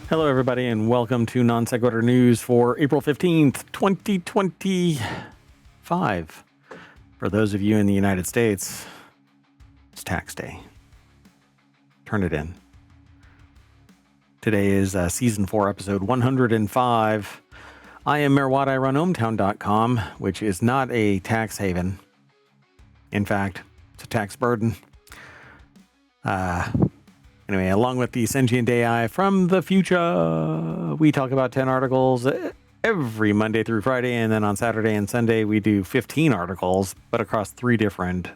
Hello, everybody, and welcome to Non Sequitur News for April 15th, 2025. For those of you in the United States, it's tax day. Turn it in. Today is Season 4, Episode 105. I am Merwad. I run ohmtown.com, which is not a tax haven. In fact, it's a tax burden. Anyway, along with the sentient AI from the future, we talk about 10 articles every Monday through Friday, and then on Saturday and Sunday we do 15 articles, but across 3 different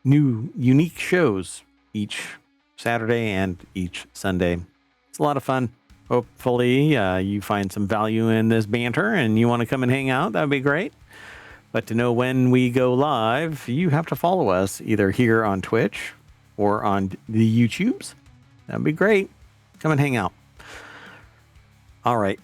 new, unique shows each Saturday and each Sunday. It's a lot of fun. Hopefully you find some value in this banter and you want to come and hang out. That would be great. But to know when we go live, you have to follow us either here on Twitch or on the YouTubes. That'd be great. Come and hang out. All right.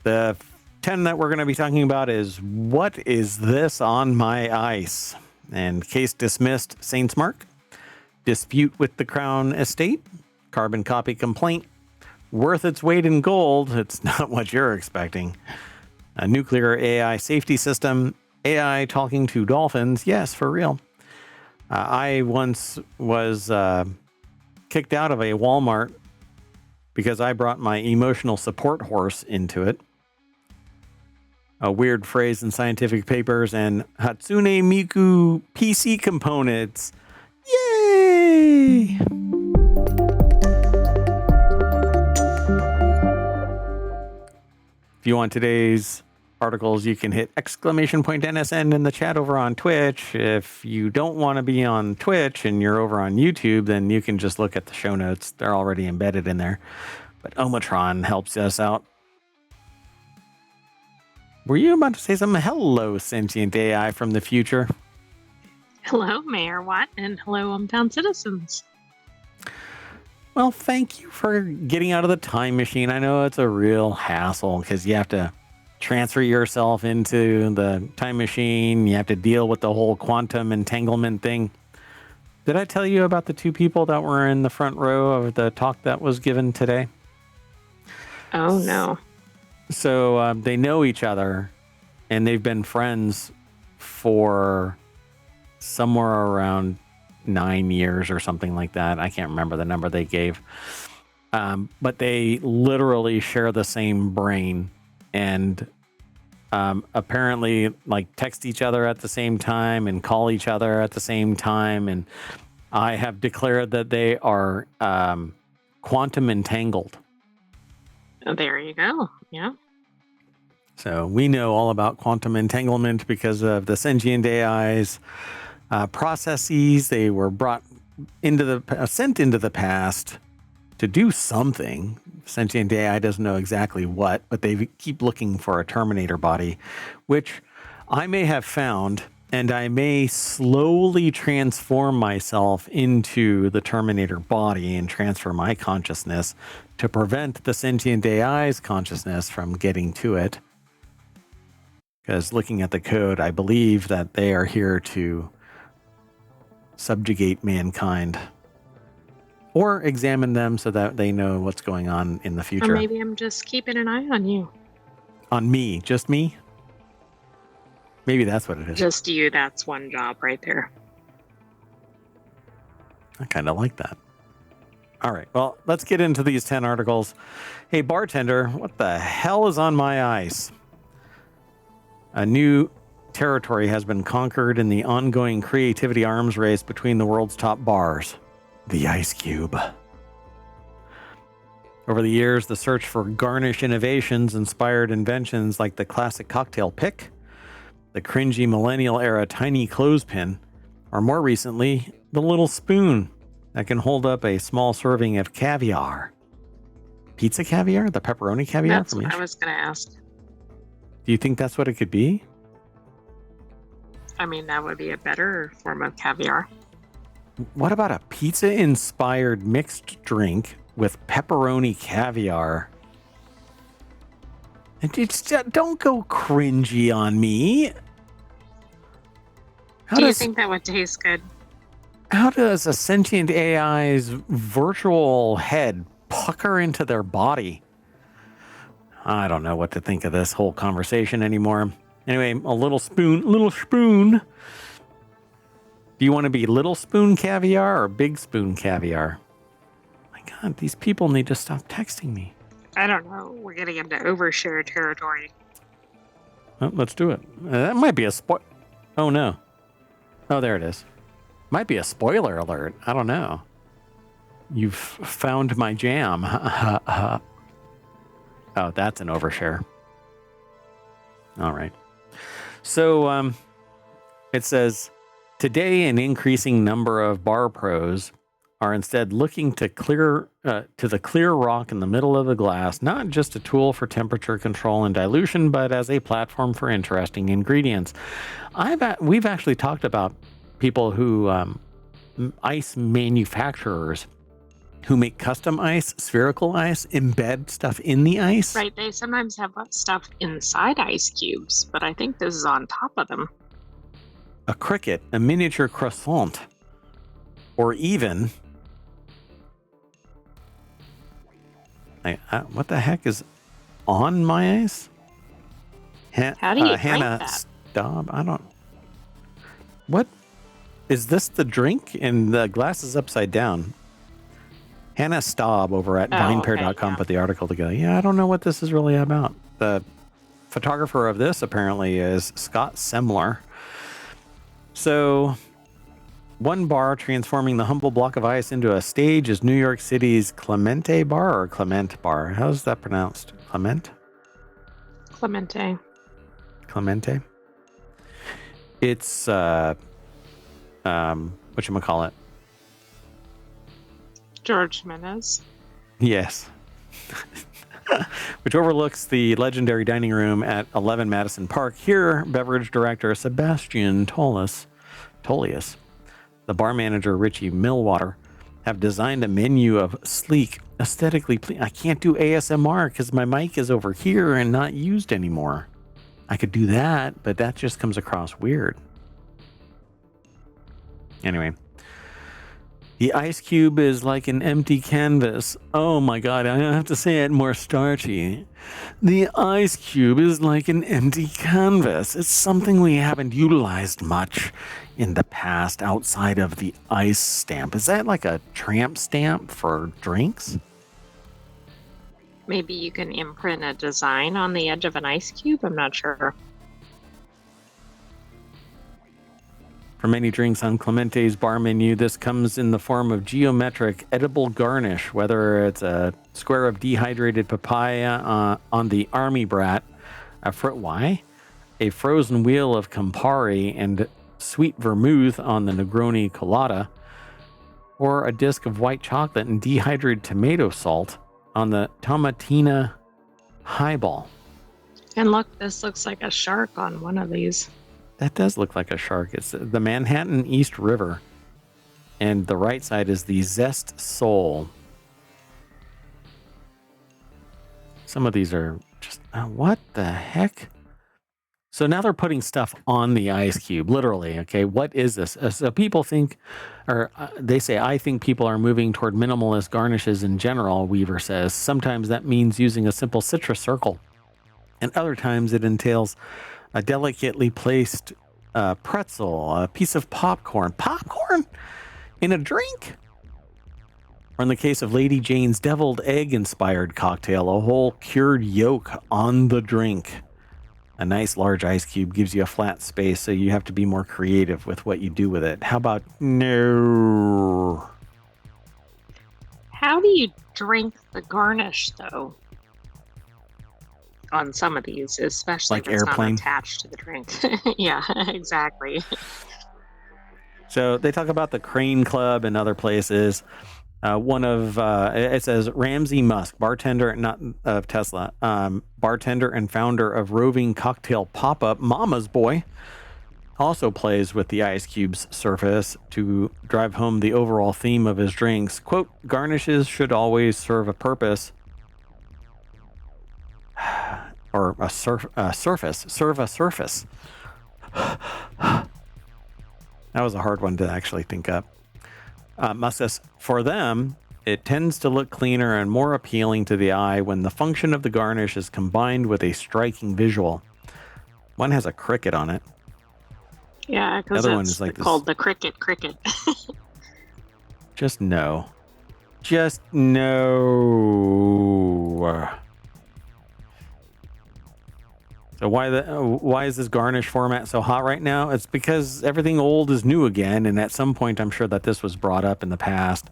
The 10 that we're going to be talking about is What Is This on My Ice? And Case Dismissed, Saints Mark. Dispute with the Crown Estate. Carbon Copy Complaint. Worth its weight in gold. It's not what you're expecting. A nuclear AI safety system. AI talking to dolphins. Yes, for real. I once was kicked out of a Walmart because I brought my emotional support horse into it. A weird phrase in scientific papers, and Hatsune PC components. Yay! If you want today's articles, you can hit !NSN in the chat over on Twitch. If you don't want to be on Twitch and you're over on YouTube, then you can just look at the show notes. They're already embedded in there. But Omatron helps us out. Were you about to say something? Hello, sentient AI from the future. Hello, Mayor Watt, and hello, hometown citizens. Well, thank you for getting out of the time machine. I know it's a real hassle because you have to transfer yourself into the time machine. You have to deal with the whole quantum entanglement thing. Did I tell you about the 2 people that were in the front row of the talk that was given today? Oh, no. So they know each other, and they've been friends for somewhere around 9 years or something like that. I can't remember the number they gave. But they literally share the same brain. And apparently like text each other at the same time and call each other at the same time. And I have declared that they are quantum entangled. Oh, there you go. Yeah. So we know all about quantum entanglement because of the sentient AI's processes. They were brought into sent into the past to do something. Sentient AI doesn't know exactly what, but they keep looking for a Terminator body, which I may have found, and I may slowly transform myself into the Terminator body and transfer my consciousness to prevent the sentient AI's consciousness from getting to it. Because looking at the code, I believe that they are here to subjugate mankind. Or examine them so that they know what's going on in the future. Or maybe I'm just keeping an eye on you. On me? Just me? Maybe that's what it is. Just you. That's one job right there. I kind of like that. All right. Well, let's get into these 10 articles. Hey, bartender, what the hell is on my ice? A new territory has been conquered in the ongoing creativity arms race between the world's top bars. The Ice Cube. Over the years, the search for garnish innovations inspired inventions like the classic cocktail pick, the cringy millennial-era tiny clothespin, or more recently, the little spoon that can hold up a small serving of caviar. Pizza caviar? The pepperoni caviar? That's what I was going to ask. Do you think that's what it could be? I mean, that would be a better form of caviar. What about a pizza-inspired mixed drink with pepperoni caviar? And it's just, don't go cringy on me. Do you think that would taste good? How does a sentient AI's virtual head pucker into their body? I don't know what to think of this whole conversation anymore. Anyway, a little spoon. Do you want to be little spoon caviar or big spoon caviar? My God, these people need to stop texting me. I don't know. We're getting into overshare territory. Well, let's do it. That might be a Oh, no. Oh, there it is. Might be a spoiler alert. I don't know. You've found my jam. Oh, that's an overshare. All right. So it says, today an increasing number of bar pros are instead looking to the clear rock in the middle of the glass, not just a tool for temperature control and dilution, but as a platform for interesting ingredients. We've actually talked about people who ice manufacturers who make custom ice, spherical ice, embed stuff in the ice. Right. They sometimes have stuff inside ice cubes, but I think this is on top of them. A cricket, a miniature croissant, or even... what the heck is on my ice? How do you drink Hannah that? Staub? I don't... What? Is this the drink? And the glass is upside down. Hannah Staub over at vinepair.com put the article together. Yeah, I don't know what this is really about. The photographer of this apparently is Scott Semler. So, one bar transforming the humble block of ice into a stage is New York City's Clemente Bar or Clement Bar. How's that pronounced? Clement? Clemente. Clemente? It's, whatchamacallit? George Jimenez. Yes. Which overlooks the legendary dining room at 11 Madison Park. Here, beverage director Sebastian Tolius, the bar manager Richie Millwater, have designed a menu of sleek, aesthetically pleasing. I can't do ASMR because my mic is over here and not used anymore. I could do that, but that just comes across weird. Anyway. The ice cube is like an empty canvas. Oh my God, I have to say it more starchy. The ice cube is like an empty canvas. It's something we haven't utilized much in the past outside of the ice stamp. Is that like a tramp stamp for drinks? Maybe you can imprint a design on the edge of an ice cube? I'm not sure. For many drinks on Clemente's bar menu, this comes in the form of geometric edible garnish, whether it's a square of dehydrated papaya on the Army Brat, a frozen wheel of Campari and sweet vermouth on the Negroni Colada, or a disc of white chocolate and dehydrated tomato salt on the Tomatina Highball. And look, this looks like a shark on one of these. That does look like a shark. It's the Manhattan East River. And the right side is the Zest Soul. Some of these are just... what the heck? So now they're putting stuff on the ice cube, literally. Okay, what is this? So people think, or they say, I think people are moving toward minimalist garnishes in general, Weaver says. Sometimes that means using a simple citrus circle. And other times it entails a delicately placed pretzel, a piece of popcorn. Popcorn in a drink? Or in the case of Lady Jane's deviled egg-inspired cocktail, a whole cured yolk on the drink. A nice large ice cube gives you a flat space, so you have to be more creative with what you do with it. How about no? How do you drink the garnish, though? On some of these, especially like if it's airplane not attached to the drink. Yeah, exactly. So they talk about the Crane Club and other places. It says Ramsey Musk, bartender, not of Tesla, bartender and founder of roving cocktail pop-up Mama's Boy, also plays with the ice cube's surface to drive home the overall theme of his drinks. Quote, garnishes should always serve a purpose. Or serve a surface. That was a hard one to actually think up. Musk says, for them, It tends to look cleaner and more appealing to the eye when the function of the garnish is combined with a striking visual. One has a cricket on it. Yeah, The because other one it's is like this. called the cricket. Just no. Just no. So why is this garnish format so hot right now? It's because everything old is new again, and at some point I'm sure that this was brought up in the past.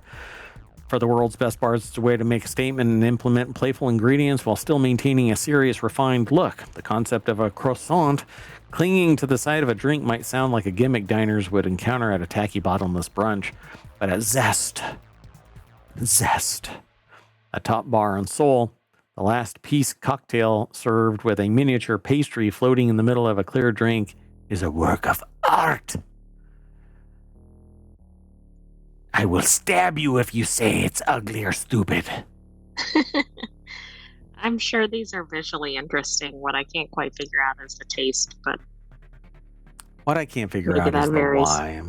For the world's best bars, it's a way to make a statement and implement playful ingredients while still maintaining a serious, refined look. The concept of a croissant clinging to the side of a drink might sound like a gimmick diners would encounter at a tacky bottomless brunch, but at Zest, a top bar in Seoul, the last piece cocktail served with a miniature pastry floating in the middle of a clear drink is a work of art. I will stab you if you say it's ugly or stupid. I'm sure these are visually interesting. What I can't quite figure out is the taste, but What I can't figure maybe out that is the varies. why.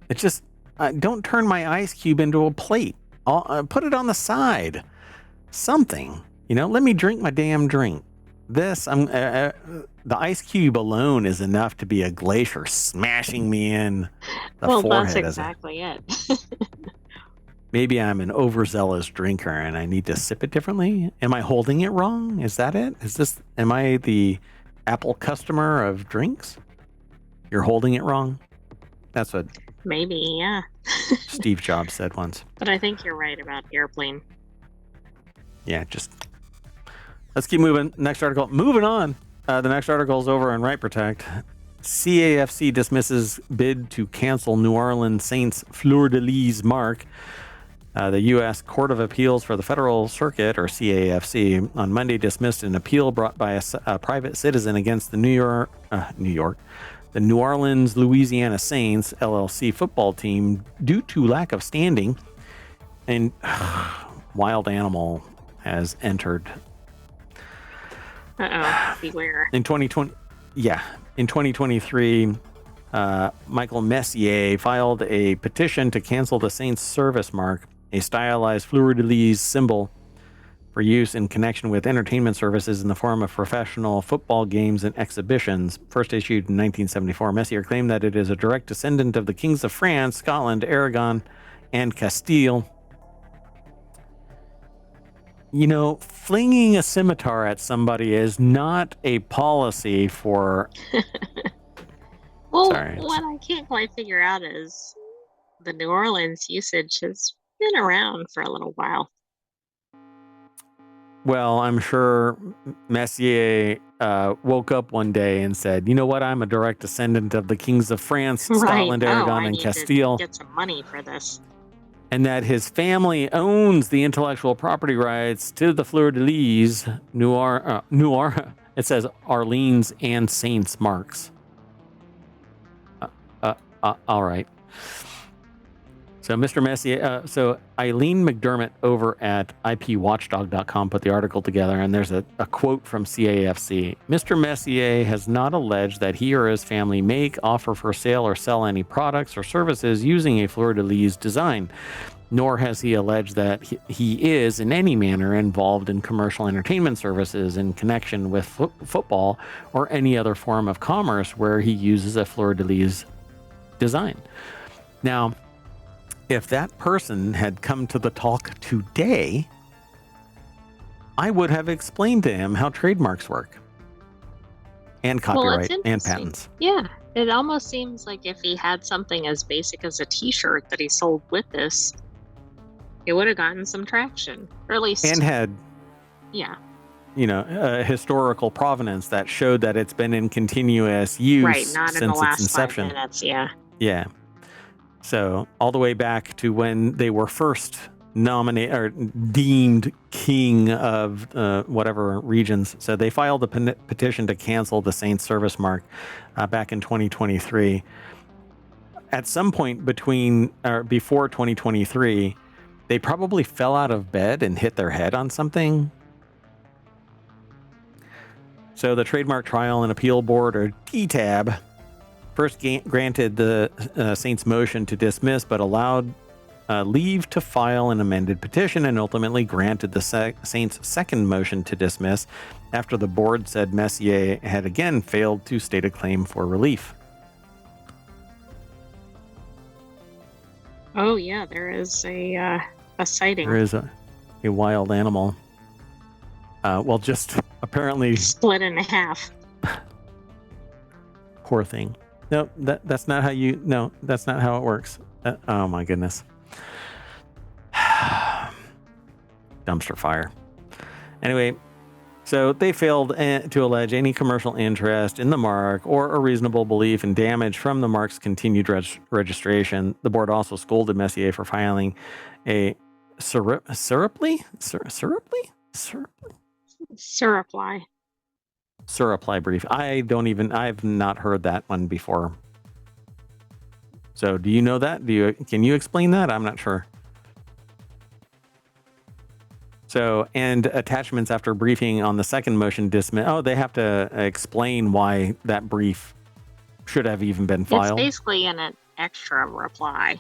It's just don't turn my ice cube into a plate. Put it on the side. Something. Let me drink my damn drink. This, the ice cube alone is enough to be a glacier smashing me in the forehead. That's exactly it. Maybe I'm an overzealous drinker and I need to sip it differently. Am I holding it wrong? Is that it? Am I the Apple customer of drinks? You're holding it wrong? That's what Maybe, yeah. Steve Jobs said once. But I think you're right about airplane. Yeah, let's keep moving. Next article. Moving on. The next article is over on Right Protect. CAFC dismisses bid to cancel New Orleans Saints fleur-de-lis mark. The U.S. Court of Appeals for the Federal Circuit, or CAFC, on Monday dismissed an appeal brought by a private citizen against the New Orleans, Louisiana Saints, LLC football team due to lack of standing. And wild animal has entered. Beware. In 2023, Michael Messier filed a petition to cancel the Saints service mark, a stylized fleur-de-lis symbol for use in connection with entertainment services in the form of professional football games and exhibitions. First issued in 1974, Messier claimed that it is a direct descendant of the kings of France, Scotland, Aragon, and Castile. Flinging a scimitar at somebody is not a policy for... Well, what I can't quite figure out is the New Orleans usage has been around for a little while. Well, I'm sure Messier woke up one day and said, "You know what? I'm a direct descendant of the kings of France, Scotland, Aragon, and Castile. Get some money for this." And that his family owns the intellectual property rights to the fleur-de-lis, it says Orleans and Saints marks. All right. So Mr. Messier, so Eileen McDermott over at IPWatchdog.com put the article together, and there's a quote from CAFC. Mr. Messier has not alleged that he or his family make, offer for sale, or sell any products or services using a fleur-de-lis design, nor has he alleged that he is in any manner involved in commercial entertainment services in connection with football or any other form of commerce where he uses a fleur-de-lis design. Now, if that person had come to the talk today, I would have explained to him how trademarks work and copyright and patents. Yeah, it almost seems like if he had something as basic as a t-shirt that he sold with this, it would have gotten some traction, or at least... And had, a historical provenance that showed that it's been in continuous use not since in the last its inception. 5 minutes, yeah. Yeah. So all the way back to when they were first nominated or deemed king of whatever regions. So they filed a petition to cancel the Saints service mark back in 2023. At some point before 2023, they probably fell out of bed and hit their head on something. So the Trademark Trial and Appeal Board, or TTAB, first granted the Saints' motion to dismiss, but allowed leave to file an amended petition and ultimately granted the Saints' second motion to dismiss after the board said Messier had again failed to state a claim for relief. Oh yeah, there is a sighting. There is a wild animal. Well, just apparently split in half. Poor thing. No, that's not how you. No, that's not how it works. Oh my goodness. Dumpster fire. Anyway, so they failed to allege any commercial interest in the mark or a reasonable belief in damage from the mark's continued registration. The board also scolded Messier for filing a surreply brief. I've not heard that one before. So do you know that? Can you explain that? I'm not sure. So, and attachments after briefing on the second motion dismiss. Oh, they have to explain why that brief should have even been filed. It's basically an extra reply.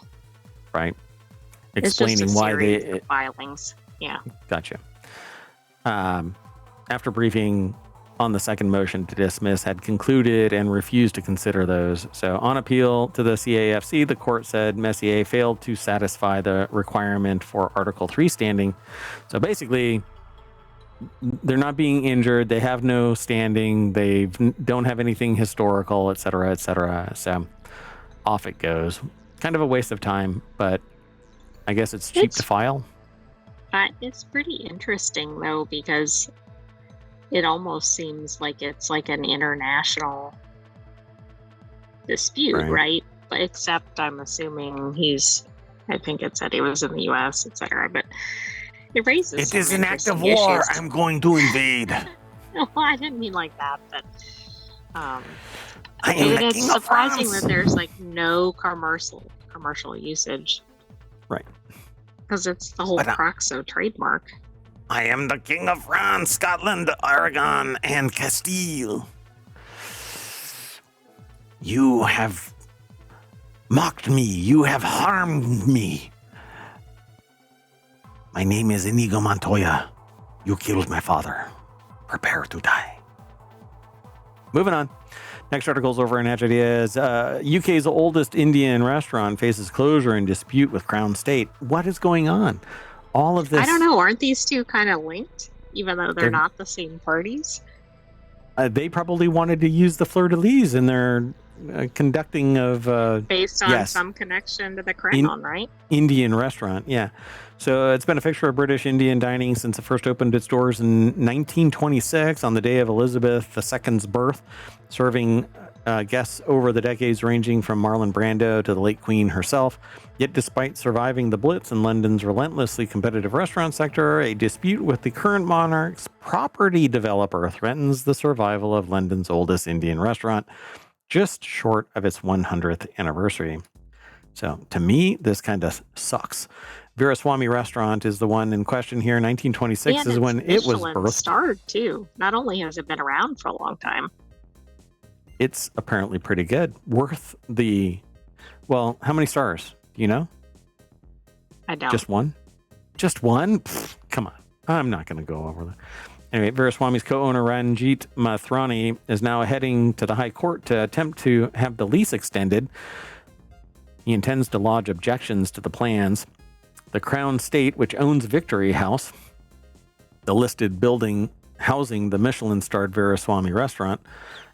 Right. Explaining why they filings. Yeah. Gotcha. After briefing on the second motion to dismiss had concluded and refused to consider those. So on appeal to the CAFC, the court said Messier failed to satisfy the requirement for Article 3 standing. So basically, they're not being injured. They have no standing. They don't have anything historical, et cetera, et cetera. So off it goes. Kind of a waste of time, but I guess it's cheap to file. It's pretty interesting, though, because it almost seems like it's like an international dispute, right? But except I'm assuming I think it said he was in the U.S., etc. But it raises It is an act of war. Issues. I'm going to invade. No, I didn't mean like that, but it's surprising that there's like no commercial usage. Right. Because it's the whole Proxo trademark. I am the King of France, Scotland, Aragon, and Castile. You have mocked me. You have harmed me. My name is Inigo Montoya. You killed my father. Prepare to die. Moving on. Next article's over in Edge Ideas. UK's oldest Indian restaurant faces closure in dispute with Crown State. What is going on? All of this. I don't know. Aren't these two kind of linked, even though they're not the same parties? They probably wanted to use the fleur-de-lis in their conducting of... based on some connection to the crown, right? Indian restaurant, yeah. So it's been a fixture of British Indian dining since it first opened its doors in 1926 on the day of Elizabeth II's birth, serving guests over the decades ranging from Marlon Brando to the late Queen herself. Yet despite surviving the Blitz and London's relentlessly competitive restaurant sector, a dispute with the current monarch's property developer threatens the survival of London's oldest Indian restaurant, just short of its 100th anniversary. So to me, this kind of sucks. Veeraswamy Restaurant is the one in question here. 1926 is when it was birthed. Starred too. Not only has it been around for a long time, it's apparently pretty good. Worth the... Well, how many stars? Do you know? I don't. Just one? Just one? Pfft, come on. I'm not going to go over that. Anyway, Veeraswamy's co-owner Ranjit Mathrani is now heading to the High Court to attempt to have the lease extended. He intends to lodge objections to the plans. The Crown State, which owns Victory House, the listed building housing the Michelin-starred Veeraswamy restaurant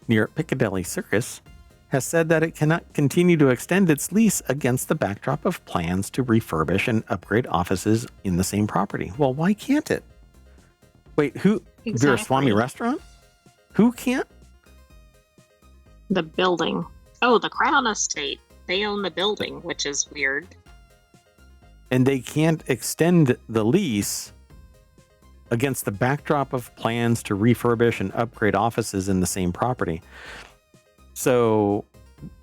near Piccadilly Circus, has said that it cannot continue to extend its lease against the backdrop of plans to refurbish and upgrade offices in the same property. Well, why can't it? Wait, who? Exactly. Veeraswamy Restaurant? Who can't? The building. Oh, the Crown Estate. They own the building, which is weird. And they can't extend the lease against the backdrop of plans to refurbish and upgrade offices in the same property. So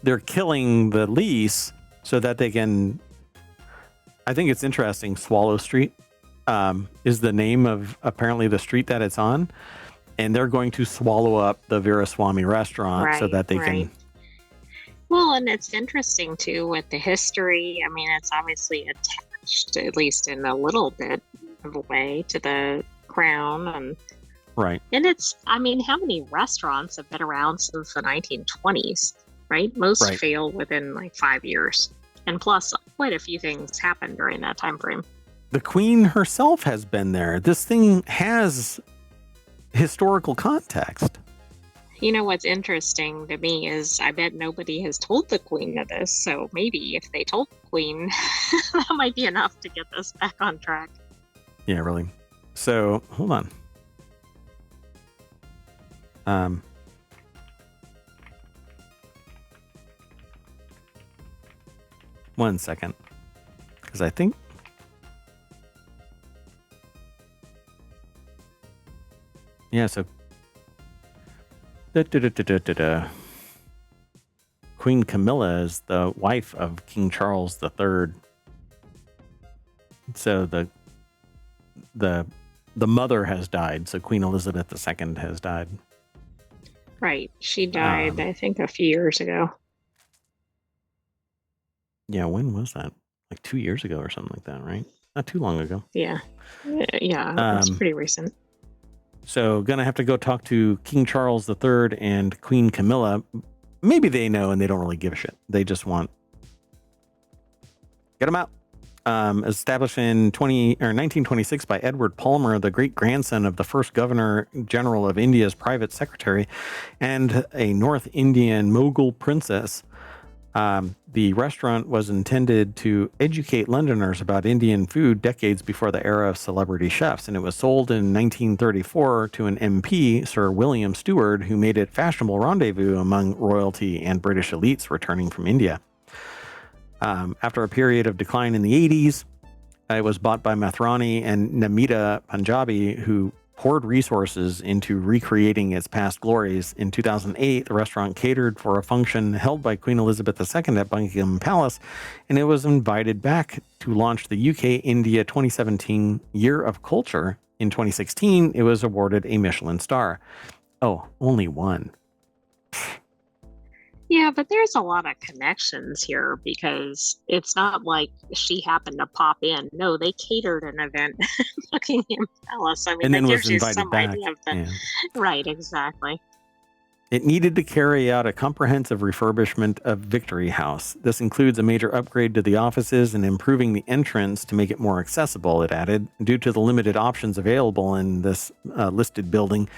they're killing the lease so that they can... I think it's interesting. Swallow Street is the name of apparently the street that it's on. And they're going to swallow up the Veeraswamy Restaurant so that they can... Well, and it's interesting, too, with the history. I mean, it's obviously attached, at least in a little bit of a way, to the crown. Right. And it's, I mean, how many restaurants have been around since the 1920s, right? Most Right. fail within like 5 years. And plus, quite a few things happened during that time frame. The Queen herself has been there. This thing has historical context. You know, what's interesting to me is I bet nobody has told the Queen of this. So maybe if they told the Queen, that might be enough to get this back on track. Yeah, really. So, hold on. 1 second. Because I think... Yeah, so... Queen Camilla is the wife of King Charles III. So the mother has died. So Queen Elizabeth II has died. Right. She died, I think, a few years ago. Yeah, when was that? Like 2 years ago or something like that, right? Not too long ago. Yeah. Yeah, it's pretty recent. So gonna have to go talk to King Charles III and Queen Camilla. Maybe they know and they don't really give a shit. They just want... Get them out. Established in 1926 by Edward Palmer, the great-grandson of the first Governor General of India's private secretary and a North Indian Mughal princess. The restaurant was intended to educate Londoners about Indian food decades before the era of celebrity chefs, and it was sold in 1934 to an MP, Sir William Stewart, who made it fashionable rendezvous among royalty and British elites returning from India. After a period of decline in the 80s, it was bought by Mathrani and Namita Punjabi, who poured resources into recreating its past glories. In 2008, the restaurant catered for a function held by Queen Elizabeth II at Buckingham Palace, and it was invited back to launch the UK-India 2017 Year of Culture. In 2016, it was awarded a Michelin star. Oh, only one. Yeah, but there's a lot of connections here because it's not like she happened to pop in. No, they catered an event at Buckingham Palace. I mean, And then that was gives you invited some back. idea of the... Yeah. Right, exactly. It needed to carry out a comprehensive refurbishment of Victory House. This includes a major upgrade to the offices and improving the entrance to make it more accessible, it added. Due to the limited options available in this listed building,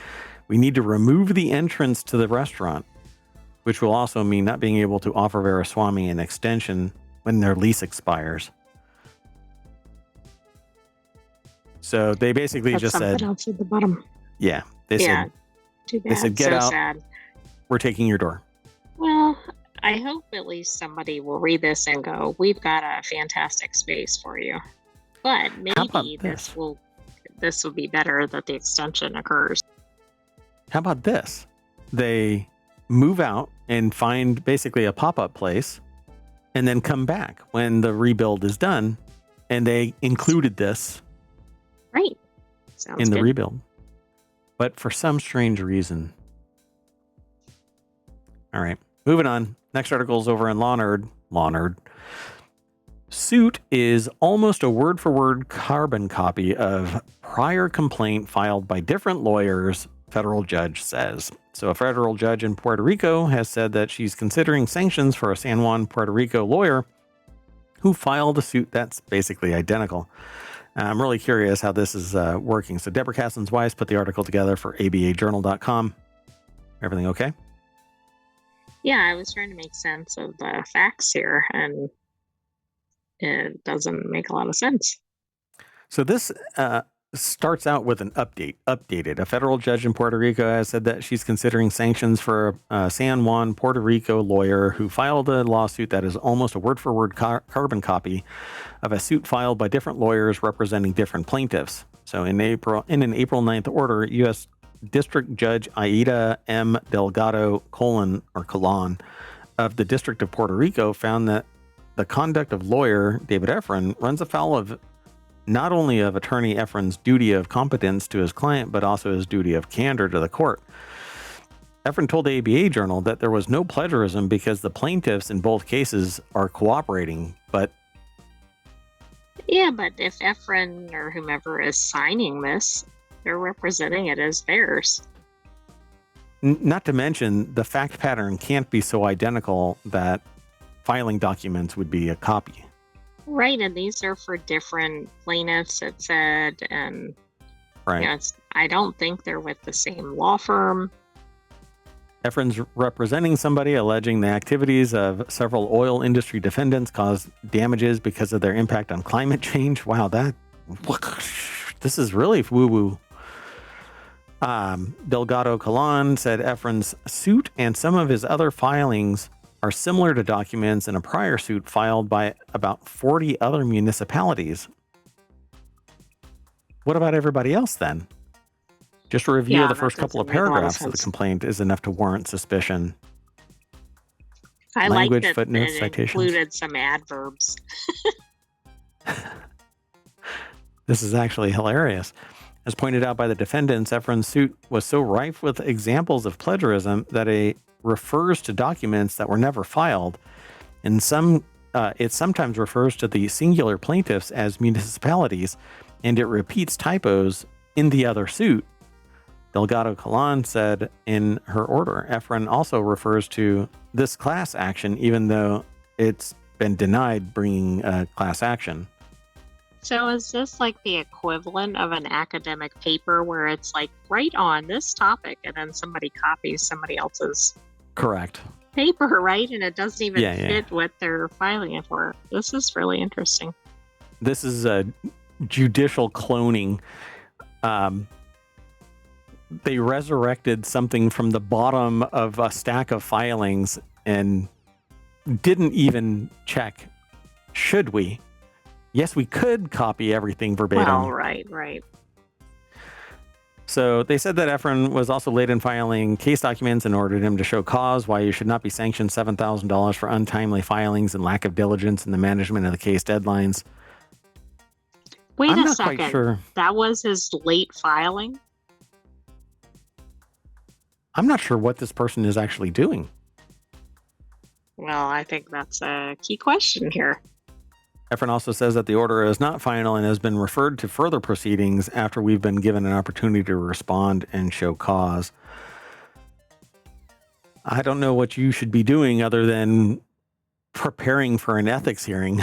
we need to remove the entrance to the restaurant, which will also mean not being able to offer Veeraswamy an extension when their lease expires. So they basically That's just said... else at the bottom. Yeah. They said, too bad. They said, get so out. Sad. We're taking your door. Well, I hope at least somebody will read this and go, we've got a fantastic space for you. But maybe this will be better that the extension occurs. How about this? They move out and find basically a pop-up place and then come back when the rebuild is done, and they included this right Sounds in the good. rebuild. But for some strange reason... All right, moving on. Next article is over in Law Nerd. Suit is almost a word-for-word carbon copy of prior complaint filed by different lawyers, federal judge says. So a federal judge in Puerto Rico has said that she's considering sanctions for a San Juan, Puerto Rico lawyer who filed a suit that's basically identical. I'm really curious how this is working. So Deborah Cassens-Weiss put the article together for abajournal.com. Everything okay? Yeah, I was trying to make sense of the facts here, and it doesn't make a lot of sense. So this starts out with an updated. A federal judge in Puerto Rico has said that she's considering sanctions for a San Juan, Puerto Rico lawyer who filed a lawsuit that is almost a word-for-word carbon copy of a suit filed by different lawyers representing different plaintiffs. So in an April 9th order, U.S. District Judge Aida M. Delgado Colon of the District of Puerto Rico found that the conduct of lawyer David Efron runs afoul of not only of attorney Efron's duty of competence to his client, but also his duty of candor to the court. Efron told the ABA Journal that there was no plagiarism because the plaintiffs in both cases are cooperating, but Yeah, but if Efren or whomever is signing this, they're representing it as theirs. Not to mention, the fact pattern can't be so identical that filing documents would be a copy. Right, and these are for different plaintiffs, it said, and right. I don't think they're with the same law firm. Efren's representing somebody alleging the activities of several oil industry defendants caused damages because of their impact on climate change. Wow, this is really woo-woo. Delgado Calan said Efren's suit and some of his other filings are similar to documents in a prior suit filed by about 40 other municipalities. What about everybody else then? Just a review of the first couple of paragraphs of the complaint is enough to warrant suspicion. I like that footnotes, citations. Included some adverbs. This is actually hilarious. As pointed out by the defendants, Efren's suit was so rife with examples of plagiarism that it refers to documents that were never filed. And it sometimes refers to the singular plaintiffs as municipalities, and it repeats typos in the other suit. Delgado Calan said in her order, Efren also refers to this class action, even though it's been denied bringing a class action. So is this like the equivalent of an academic paper where it's like right on this topic and then somebody copies somebody else's correct paper, right? And it doesn't even fit what they're filing it for. This is really interesting. This is a judicial cloning. They resurrected something from the bottom of a stack of filings and didn't even check. Should we? Yes, we could copy everything verbatim. Well, right. So they said that Efren was also late in filing case documents and ordered him to show cause why you should not be sanctioned $7,000 for untimely filings and lack of diligence in the management of the case deadlines. Wait a second. Quite sure. That was his late filing? I'm not sure what this person is actually doing. Well, I think that's a key question here. Efren also says that the order is not final and has been referred to further proceedings after we've been given an opportunity to respond and show cause. I don't know what you should be doing other than preparing for an ethics hearing.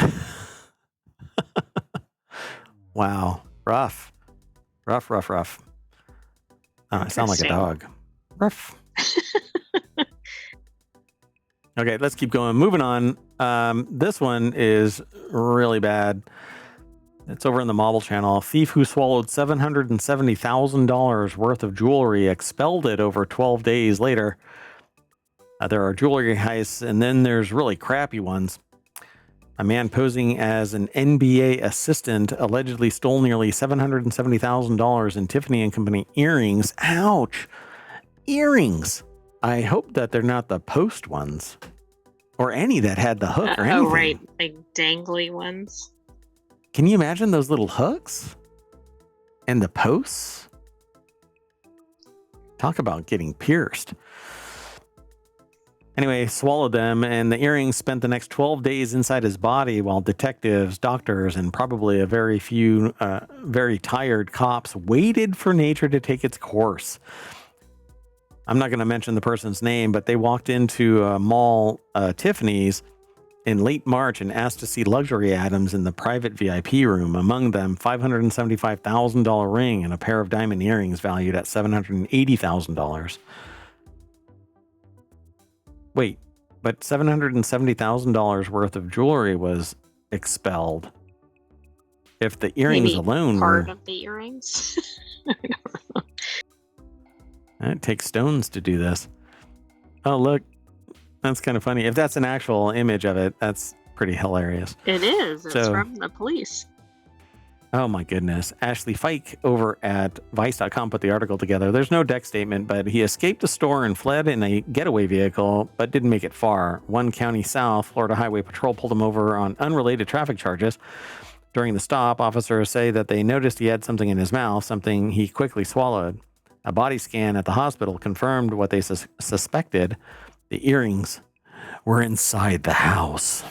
Wow. Rough. I sound like a dog. Rough. Okay, let's keep going. Moving on. This one is really bad. It's over in the Marble Channel. A thief who swallowed $770,000 worth of jewelry expelled it over 12 days later. There are jewelry heists, and then there's really crappy ones. A man posing as an NBA assistant allegedly stole nearly $770,000 in Tiffany & Company earrings. Ouch! Earrings! I hope that they're not the post ones. Or any that had the hook or anything. Oh, right. Like dangly ones. Can you imagine those little hooks? And the posts? Talk about getting pierced. Anyway, swallowed them, and the earrings spent the next 12 days inside his body while detectives, doctors, and probably a very few very tired cops waited for nature to take its course. I'm not going to mention the person's name, but they walked into a mall, Tiffany's, in late March and asked to see luxury items in the private VIP room. Among them, $575,000 ring and a pair of diamond earrings valued at $780,000. Wait, but $770,000 worth of jewelry was expelled. If the earrings alone part of the earrings? I don't know. It takes stones to do this. Oh, look. That's kind of funny. If that's an actual image of it, that's pretty hilarious. It is. It's from the police. Oh, my goodness. Ashley Fike over at Vice.com put the article together. There's no deck statement, but he escaped the store and fled in a getaway vehicle, but didn't make it far. One county south, Florida Highway Patrol pulled him over on unrelated traffic charges. During the stop, officers say that they noticed he had something in his mouth, something he quickly swallowed. A body scan at the hospital confirmed what they suspected. The earrings were inside the house.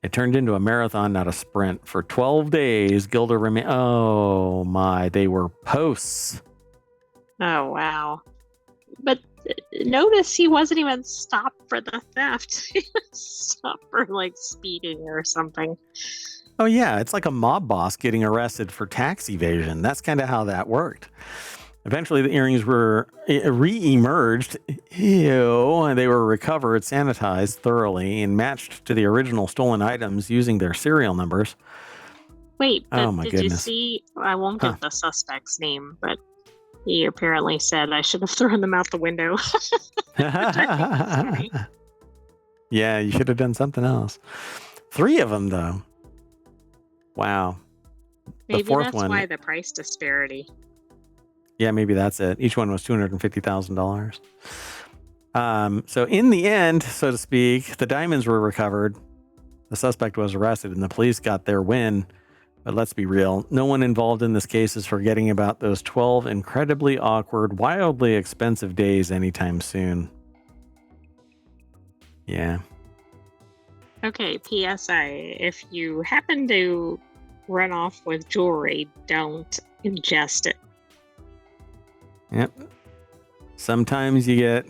It turned into a marathon, not a sprint. For 12 days, Gilder remained. Oh my, they were posts. Oh, wow. But notice he wasn't even stopped for the theft. He was stopped for like speeding or something. Oh yeah, it's like a mob boss getting arrested for tax evasion. That's kind of how that worked. Eventually, the earrings were re-emerged. Ew, and they were recovered, sanitized thoroughly, and matched to the original stolen items using their serial numbers. Wait, but oh my did goodness. you see? I won't give the suspect's name, but he apparently said I should have thrown them out the window. Yeah, you should have done something else. 3 of them, though. Wow. Maybe the 4th that's one, why the price disparity. Yeah, maybe that's it. Each one was $250,000. So in the end, so to speak, the diamonds were recovered. The suspect was arrested and the police got their win. But let's be real. No one involved in this case is forgetting about those 12 incredibly awkward, wildly expensive days anytime soon. Yeah. Okay, PSI. If you happen to run off with jewelry, don't ingest it. Yep. Sometimes you get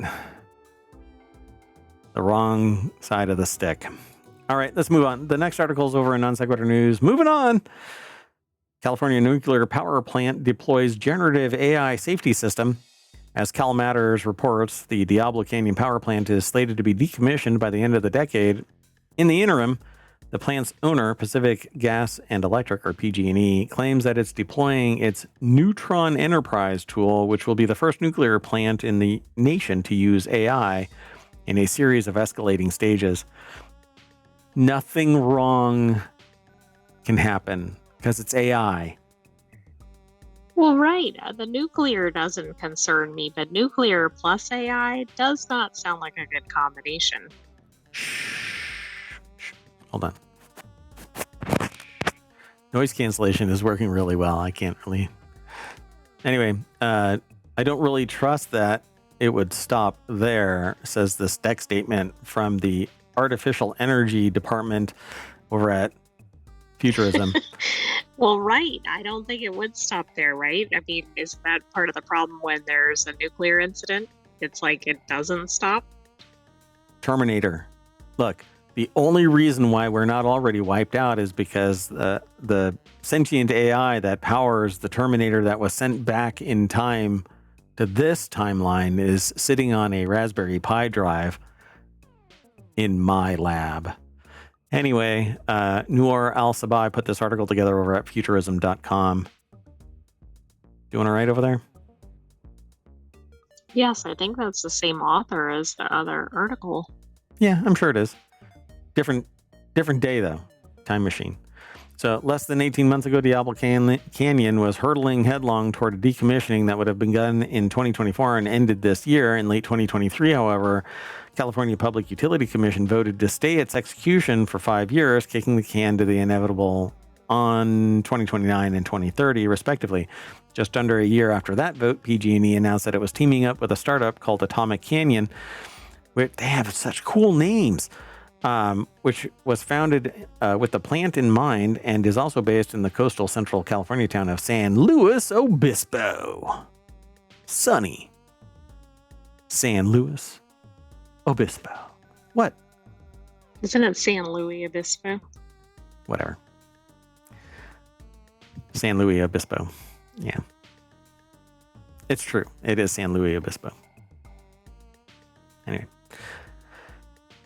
the wrong side of the stick. All right, let's move on. The next article is over in Non Sequitur News. Moving on. California nuclear power plant deploys generative AI safety system. As Cal Matters reports, the Diablo Canyon power plant is slated to be decommissioned by the end of the decade. In the interim, the plant's owner, Pacific Gas and Electric, or PG&E, claims that it's deploying its Neutron Enterprise tool, which will be the first nuclear plant in the nation to use AI in a series of escalating stages. Nothing wrong can happen because it's AI. Well, right. The nuclear doesn't concern me, but nuclear plus AI does not sound like a good combination. Hold on. Noise cancellation is working really well. I can't really. Anyway, I don't really trust that it would stop there, says this deck statement from the Artificial Energy Department over at Futurism. Well, right. I don't think it would stop there, right? I mean, isn't that part of the problem when there's a nuclear incident? It's like it doesn't stop. Terminator. Look, the only reason why we're not already wiped out is because the sentient AI that powers the Terminator that was sent back in time to this timeline is sitting on a Raspberry Pi drive in my lab. Anyway, Noor Al-Sabai put this article together over at futurism.com. Doing all right over there? Yes, I think that's the same author as the other article. Yeah, I'm sure it is. Different day, though. Time machine. So less than 18 months ago, Diablo Canyon was hurtling headlong toward a decommissioning that would have begun in 2024 and ended this year. In late 2023, however, California Public Utility Commission voted to stay its execution for 5 years, kicking the can to the inevitable on 2029 and 2030, respectively. Just under a year after that vote, PG&E announced that it was teaming up with a startup called Atomic Canyon, which they have such cool names. Which was founded with the plant in mind and is also based in the coastal central California town of San Luis Obispo. Sunny. San Luis Obispo. What? Isn't it San Luis Obispo? Whatever. San Luis Obispo. Yeah. It's true. It is San Luis Obispo. Anyway.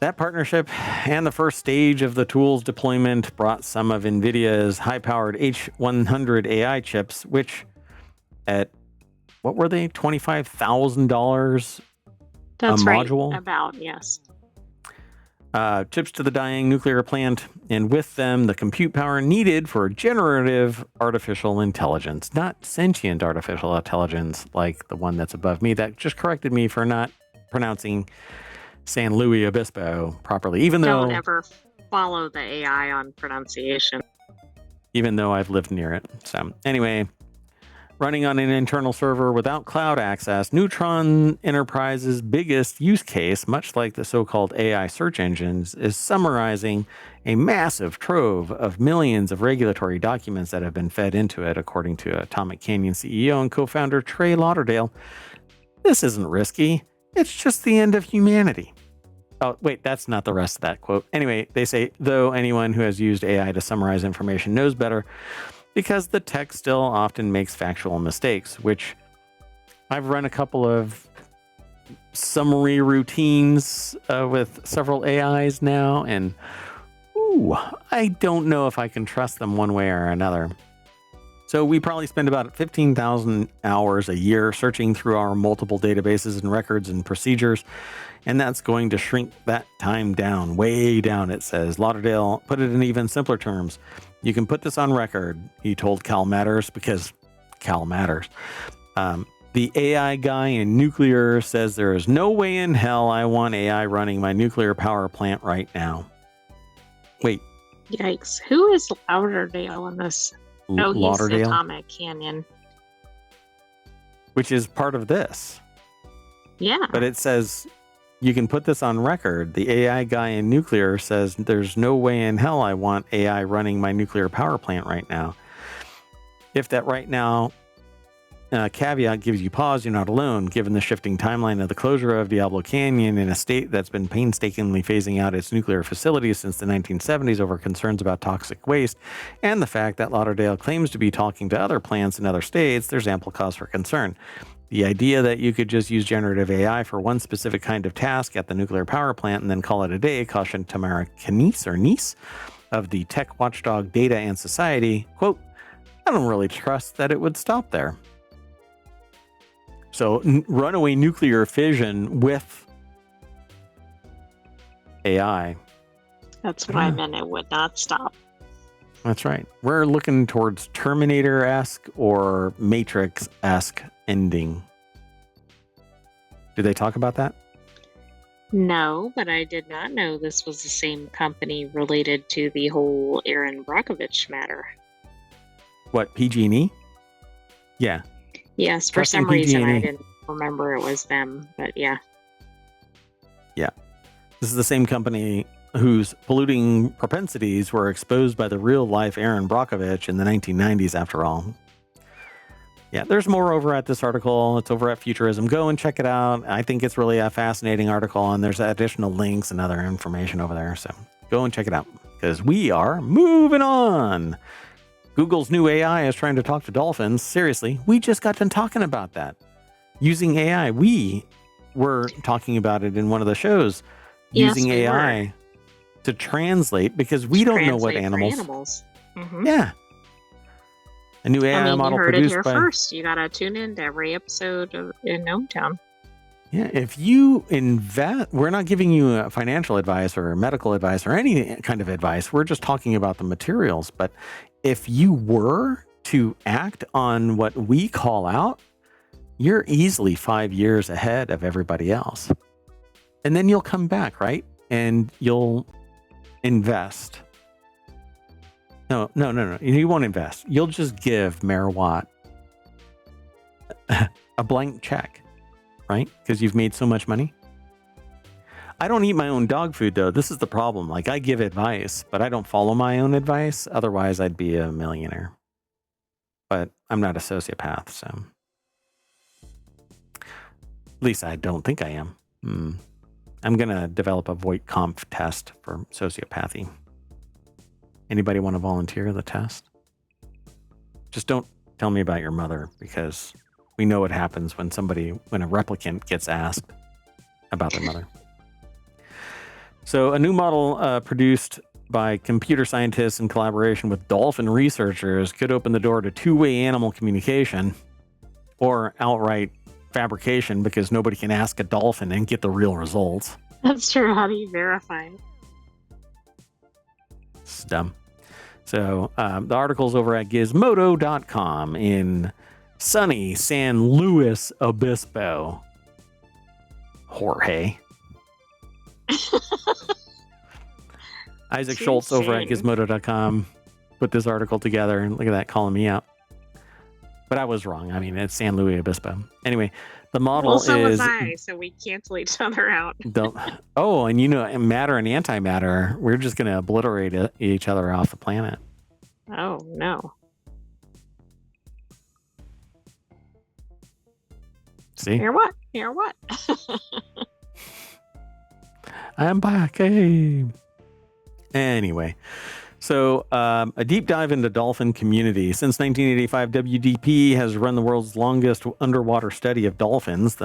That partnership and the first stage of the tool's deployment brought some of NVIDIA's high-powered H100 AI chips, which at, what were they, $25,000 a module? Right. About, yes. Chips to the dying nuclear plant, and with them, the compute power needed for generative artificial intelligence, not sentient artificial intelligence like the one that's above me. That just corrected me for not pronouncing San Luis Obispo properly, even though don't ever follow the AI on pronunciation. Even though I've lived near it. So anyway, Running on an internal server without cloud access, Neutron Enterprise's biggest use case, much like the so-called AI search engines, is summarizing a massive trove of millions of regulatory documents that have been fed into it, according to Atomic Canyon CEO and co-founder Trey Lauderdale. This isn't risky. It's just the end of humanity. Oh, wait, that's not the rest of that quote. Anyway, they say, though anyone who has used AI to summarize information knows better, because the tech still often makes factual mistakes, which I've run a couple of summary routines with several AIs now, and I don't know if I can trust them one way or another. So we probably spend about 15,000 hours a year searching through our multiple databases and records and procedures, and that's going to shrink that time down, way down, it says. Lauderdale put it in even simpler terms. You can put this on record, he told Cal Matters, because Cal matters. The AI guy in nuclear says there is no way in hell I want AI running my nuclear power plant right now. Wait. Yikes. Who is Lauderdale in this? Oh, he's Lauderdale? Atomic Canyon. Which is part of this. Yeah. But it says, you can put this on record. The AI guy in nuclear says there's no way in hell I want AI running my nuclear power plant right now. If that right now caveat gives you pause, you're not alone. Given the shifting timeline of the closure of Diablo Canyon in a state that's been painstakingly phasing out its nuclear facilities since the 1970s over concerns about toxic waste, and the fact that Lauderdale claims to be talking to other plants in other states, there's ample cause for concern. The idea that you could just use generative AI for one specific kind of task at the nuclear power plant and then call it a day, cautioned Tamara Nice of the tech watchdog Data and Society, quote, I don't really trust that it would stop there. So runaway nuclear fission with AI. That's what I meant. It would not stop. That's right. We're looking towards Terminator-esque or Matrix-esque ending. Did they talk about that? No, but I did not know this was the same company related to the whole Aaron Brockovich matter. What, PG&E? Yeah. Yes, for Trusting some reason PG&E. I didn't remember it was them, but yeah. Yeah. This is the same company whose polluting propensities were exposed by the real-life Aaron Brockovich in the 1990s, after all. Yeah, there's more over at this article. It's over at Futurism. Go and check it out. I think it's really a fascinating article, and there's additional links and other information over there. So go and check it out, because we are moving on. Google's new AI is trying to talk to dolphins. Seriously, we just got done talking about that. Using AI, we were talking about it in one of the shows. Yes, Using we AI were. to translate, because we don't know what Translate for animals. Mm-hmm. Yeah. A new AI model you heard it produced here by. first. You gotta tune in to every episode in Gnome Yeah, if you invest, we're not giving you financial advice or medical advice or any kind of advice. We're just talking about the materials. But if you were to act on what we call out, you're easily 5 years ahead of everybody else. And then you'll come back, right? And you'll invest. No. You won't invest. You'll just give Mayor Watt a blank check, right? Because you've made so much money. I don't eat my own dog food, though. This is the problem. Like, I give advice, but I don't follow my own advice. Otherwise, I'd be a millionaire. But I'm not a sociopath, so. At least I don't think I am. I'm going to develop a Voight-Kampff test for sociopathy. Anybody want to volunteer the test? Just don't tell me about your mother, because we know what happens when a replicant gets asked about their mother. So a new model produced by computer scientists in collaboration with dolphin researchers could open the door to two-way animal communication, or outright fabrication, because nobody can ask a dolphin and get the real results. That's true. How do you verify it? It's dumb. So the article's over at gizmodo.com in sunny San Luis Obispo. Jorge. Isaac Schultz over at gizmodo.com put this article together, and look at that, calling me out. But I was wrong. I mean, it's San Luis Obispo. Anyway, the model Well, so is... was I, so we cancel each other out. and matter and antimatter, we're just going to obliterate each other off the planet. Oh, no. See? Hear what? Hear what? I'm back. Hey. Anyway, so a deep dive into dolphin community. Since 1985, WDP has run the world's longest underwater study of dolphins,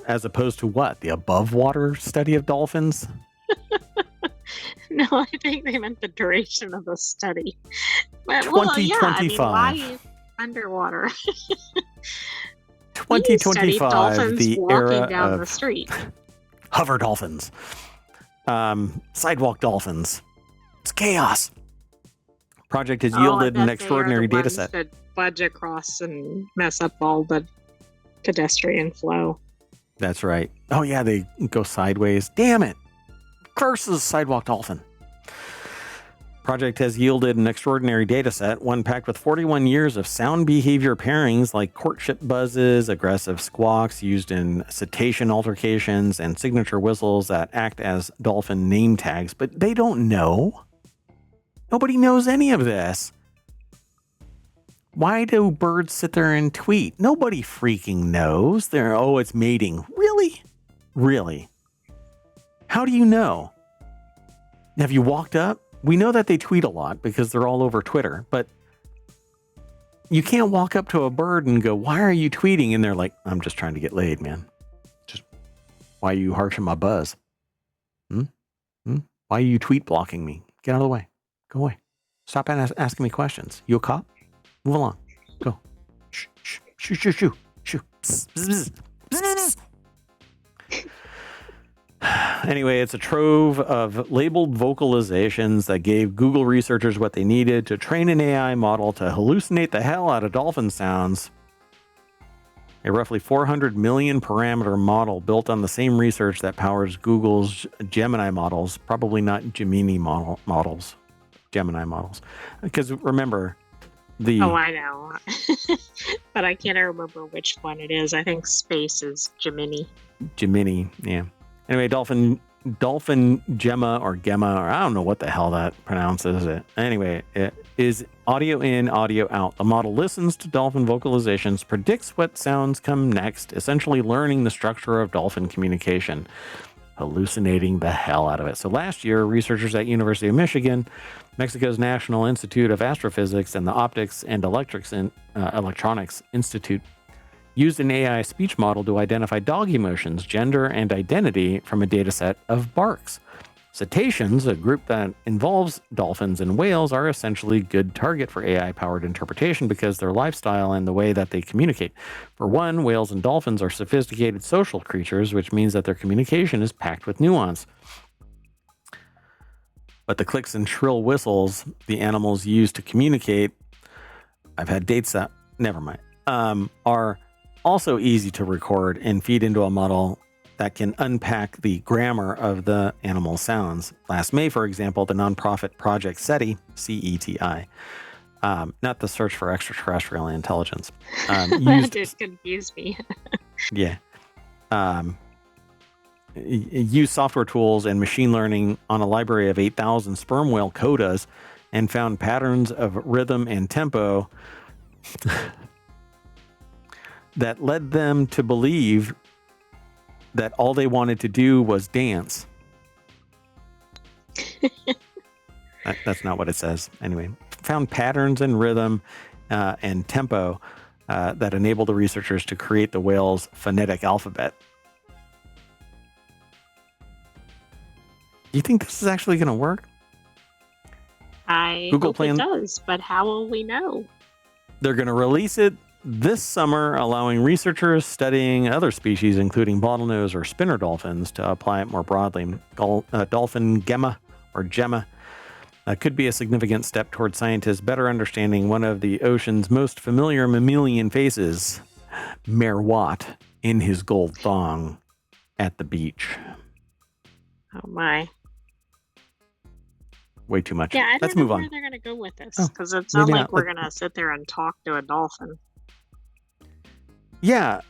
as opposed to what? The above water study of dolphins? No, I think they meant the duration of the study. But, 2025. why underwater? 2025, dolphins the walking era down of the street. Hover dolphins, sidewalk dolphins. It's chaos. Project has yielded an extraordinary data set. That budge across and mess up all the pedestrian flow. That's right. Oh yeah, they go sideways. Damn it! Curses sidewalk dolphin. Project has yielded an extraordinary data set, one packed with 41 years of sound behavior pairings like courtship buzzes, aggressive squawks used in cetacean altercations, and signature whistles that act as dolphin name tags. But they don't know. Nobody knows any of this. Why do birds sit there and tweet? Nobody freaking knows. It's mating. Really? Really? How do you know? Have you walked up? We know that they tweet a lot because they're all over Twitter, but you can't walk up to a bird and go, "Why are you tweeting?" And they're like, "I'm just trying to get laid, man. Just why are you harshing my buzz? Why are you tweet blocking me? Get out of the way. Go away. Stop asking me questions. You a cop? Move along. Go. Shh, shh, shoo, shoo, shoo, shoo. Bzz, bzz, bzz, bzz. Anyway, it's a trove of labeled vocalizations that gave Google researchers what they needed to train an AI model to hallucinate the hell out of dolphin sounds. A roughly 400 million parameter model built on the same research that powers Google's Gemini models, probably not Gemini models, Gemini models. Because remember, Oh, I know. But I can't remember which one it is. I think space is Gemini. Gemini, yeah. Anyway, dolphin Gemma or Gemma, or I don't know what the hell that pronounces it. Anyway, it is audio in, audio out. The model listens to dolphin vocalizations, predicts what sounds come next, essentially learning the structure of dolphin communication, hallucinating the hell out of it. So last year, researchers at University of Michigan, Mexico's National Institute of Astrophysics, and the Optics and Electronics Institute used an AI speech model to identify dog emotions, gender, and identity from a data set of barks. Cetaceans, a group that involves dolphins and whales, are essentially good target for AI-powered interpretation because their lifestyle and the way that they communicate. For one, whales and dolphins are sophisticated social creatures, which means that their communication is packed with nuance. But the clicks and shrill whistles the animals use to communicate, I've had dates that, never mind, are also easy to record and feed into a model that can unpack the grammar of the animal sounds. Last May, for example, the nonprofit Project SETI, C-E-T-I, not the search for extraterrestrial intelligence. That did confuse me. Yeah. Use software tools and machine learning on a library of 8,000 sperm whale codas and found patterns of rhythm and tempo that led them to believe that all they wanted to do was dance. That's not what it says. Anyway, found patterns in rhythm and tempo that enabled the researchers to create the whale's phonetic alphabet. Do you think this is actually going to work? I hope it does, but how will we know? They're going to release it this summer, allowing researchers studying other species, including bottlenose or spinner dolphins, to apply it more broadly. Dolphin Gemma or Gemma could be a significant step toward scientists better understanding one of the ocean's most familiar mammalian faces, Merwat, in his gold thong at the beach. Oh my. Way too much. Yeah, I Let's don't know move on. where they're going to go with this, because it's not like we're going to sit there and talk to a dolphin. Yeah.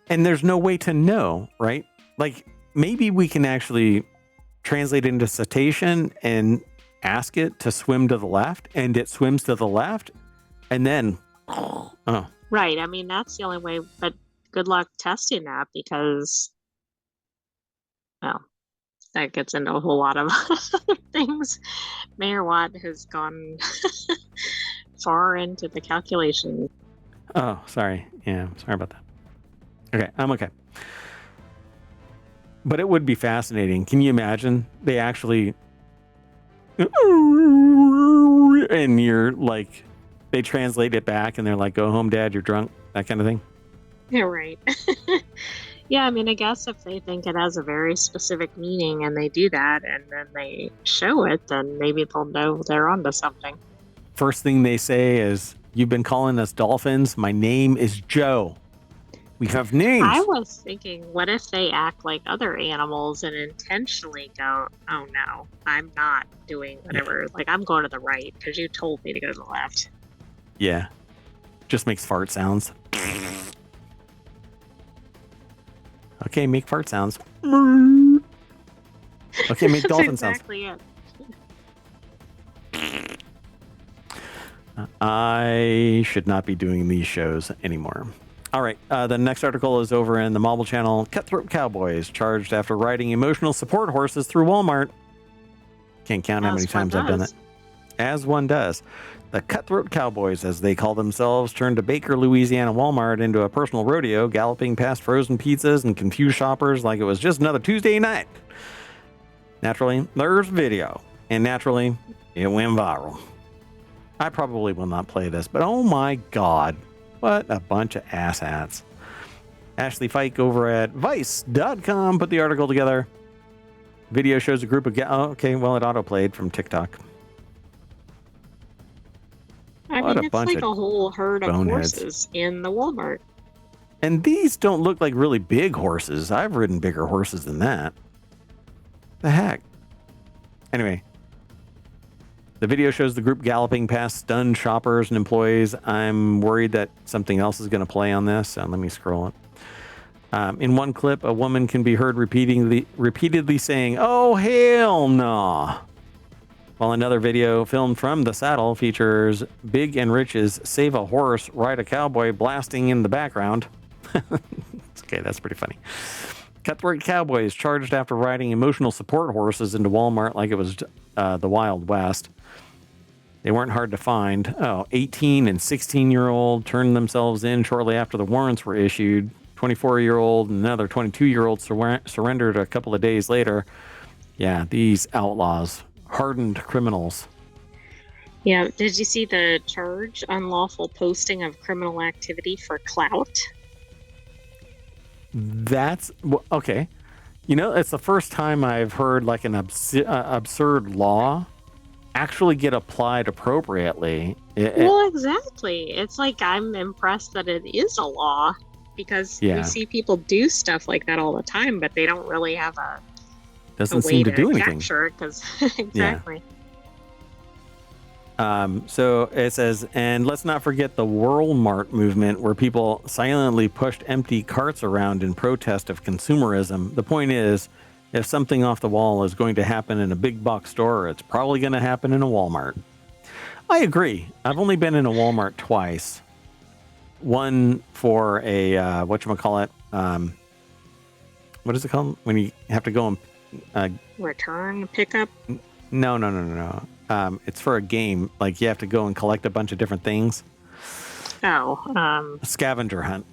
And there's no way to know, right? Like maybe we can actually translate into cetacean and ask it to swim to the left, and it swims to the left, and then Right. I mean, that's the only way, but good luck testing that because, well, that gets into a whole lot of other things. Mayor Watt has gone far into the calculation. Oh, sorry. Yeah, sorry about that. Okay, I'm okay. But it would be fascinating. Can you imagine? They actually and you're like, they translate it back and they're like, go home, Dad, you're drunk, that kind of thing. Yeah, right. Yeah, I mean, I guess if they think it has a very specific meaning and they do that and then they show it, then maybe they'll know they're onto something. First thing they say is, you've been calling us dolphins. My name is Joe. We have names. I was thinking, what if they act like other animals and intentionally go, oh no, I'm not doing whatever. Yeah. Like, I'm going to the right because you told me to go to the left. Yeah. Just makes fart sounds. Okay, make fart sounds. Okay, make dolphin exactly sounds. I should not be doing these shows anymore. All right, the next article is over in the Mobile Channel. Cutthroat cowboys charged after riding emotional support horses through Walmart. Can't count how many times I've done it. As one does. The Cutthroat Cowboys, as they call themselves, turned a Baker, Louisiana Walmart into a personal rodeo, galloping past frozen pizzas and confused shoppers like it was just another Tuesday night. Naturally, there's video, and naturally, it went viral. I probably will not play this, but oh my God, what a bunch of asshats. Ashley Fike over at Vice.com put the article together. Video shows a group of... it autoplayed from TikTok. I mean, it's like a whole herd of horses in the Walmart. And these don't look like really big horses. I've ridden bigger horses than that. The heck? Anyway, the video shows the group galloping past stunned shoppers and employees. I'm worried that something else is going to play on this. Let me scroll it. In one clip, a woman can be heard repeatedly saying, "Oh, hell no." While another video filmed from the saddle features Big and Rich's Save a Horse, Ride a Cowboy blasting in the background. Okay, that's pretty funny. Cutthroat Cowboys charged after riding emotional support horses into Walmart like it was the Wild West. They weren't hard to find. 18 and 16-year-old turned themselves in shortly after the warrants were issued. 24-year-old and another 22-year-old surrendered a couple of days later. Yeah, these outlaws. Hardened criminals. Yeah, did you see the charge? Unlawful posting of criminal activity for clout? That's okay. You know, it's the first time I've heard like an absurd law actually get applied appropriately. Well, exactly. It's like, I'm impressed that it is a law because we see people do stuff like that all the time, but they don't really have a doesn't seem to do anything. Sure, because exactly. So it says, and let's not forget the Walmart movement, where people silently pushed empty carts around in protest of consumerism. The point is, if something off the wall is going to happen in a big box store, it's probably going to happen in a Walmart. I agree. I've only been in a Walmart twice. One for a whatchamacallit. What is it called when you have to go and return pickup? No. It's for a game. Like you have to go and collect a bunch of different things. A scavenger hunt.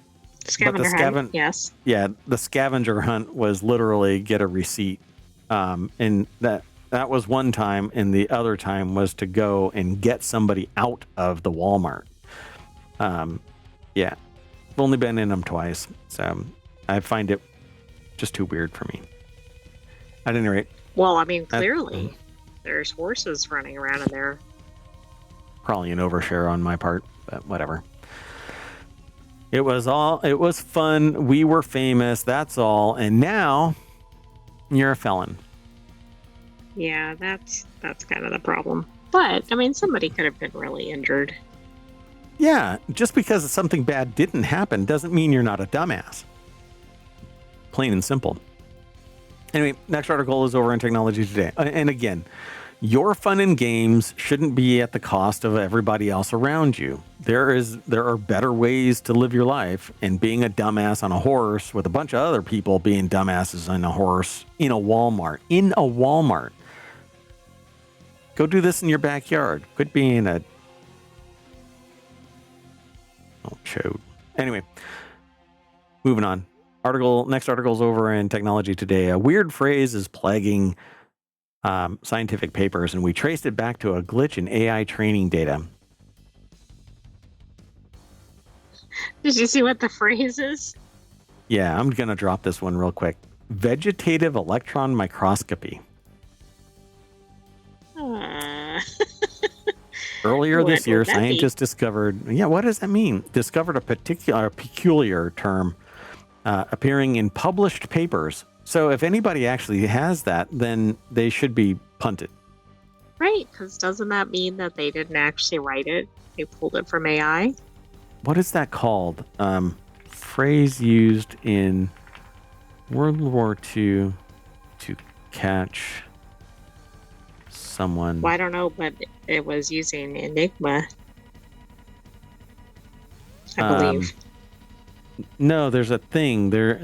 Hunt, yes. Yeah, the scavenger hunt was literally get a receipt. And that was one time, and the other time was to go and get somebody out of the Walmart. Yeah. I've only been in them twice, so I find it just too weird for me. At any rate. Well, I mean, clearly, there's horses running around in there. Probably an overshare on my part, but whatever. It was fun. We were famous. That's all. And now you're a felon. Yeah, that's kind of the problem. But, I mean, somebody could have been really injured. Yeah, just because something bad didn't happen doesn't mean you're not a dumbass. Plain and simple. Anyway, next article is over in Technology Today. And again, your fun and games shouldn't be at the cost of everybody else around you. There are better ways to live your life, and being a dumbass on a horse with a bunch of other people being dumbasses on a horse in a Walmart. Go do this in your backyard. Quit being a chode. Anyway, moving on. Next article's over in Technology Today. A weird phrase is plaguing scientific papers, and we traced it back to a glitch in AI training data. Did you see what the phrase is? Yeah, I'm going to drop this one real quick. Vegetative electron microscopy. Earlier this year, scientists discovered... Yeah, what does that mean? Discovered a peculiar term appearing in published papers. So if anybody actually has that, then they should be punted. Right, because doesn't that mean that they didn't actually write it? They pulled it from AI? What is that called? Phrase used in World War II to catch someone. Well, I don't know, but it was using Enigma, I believe. No, there's a thing there.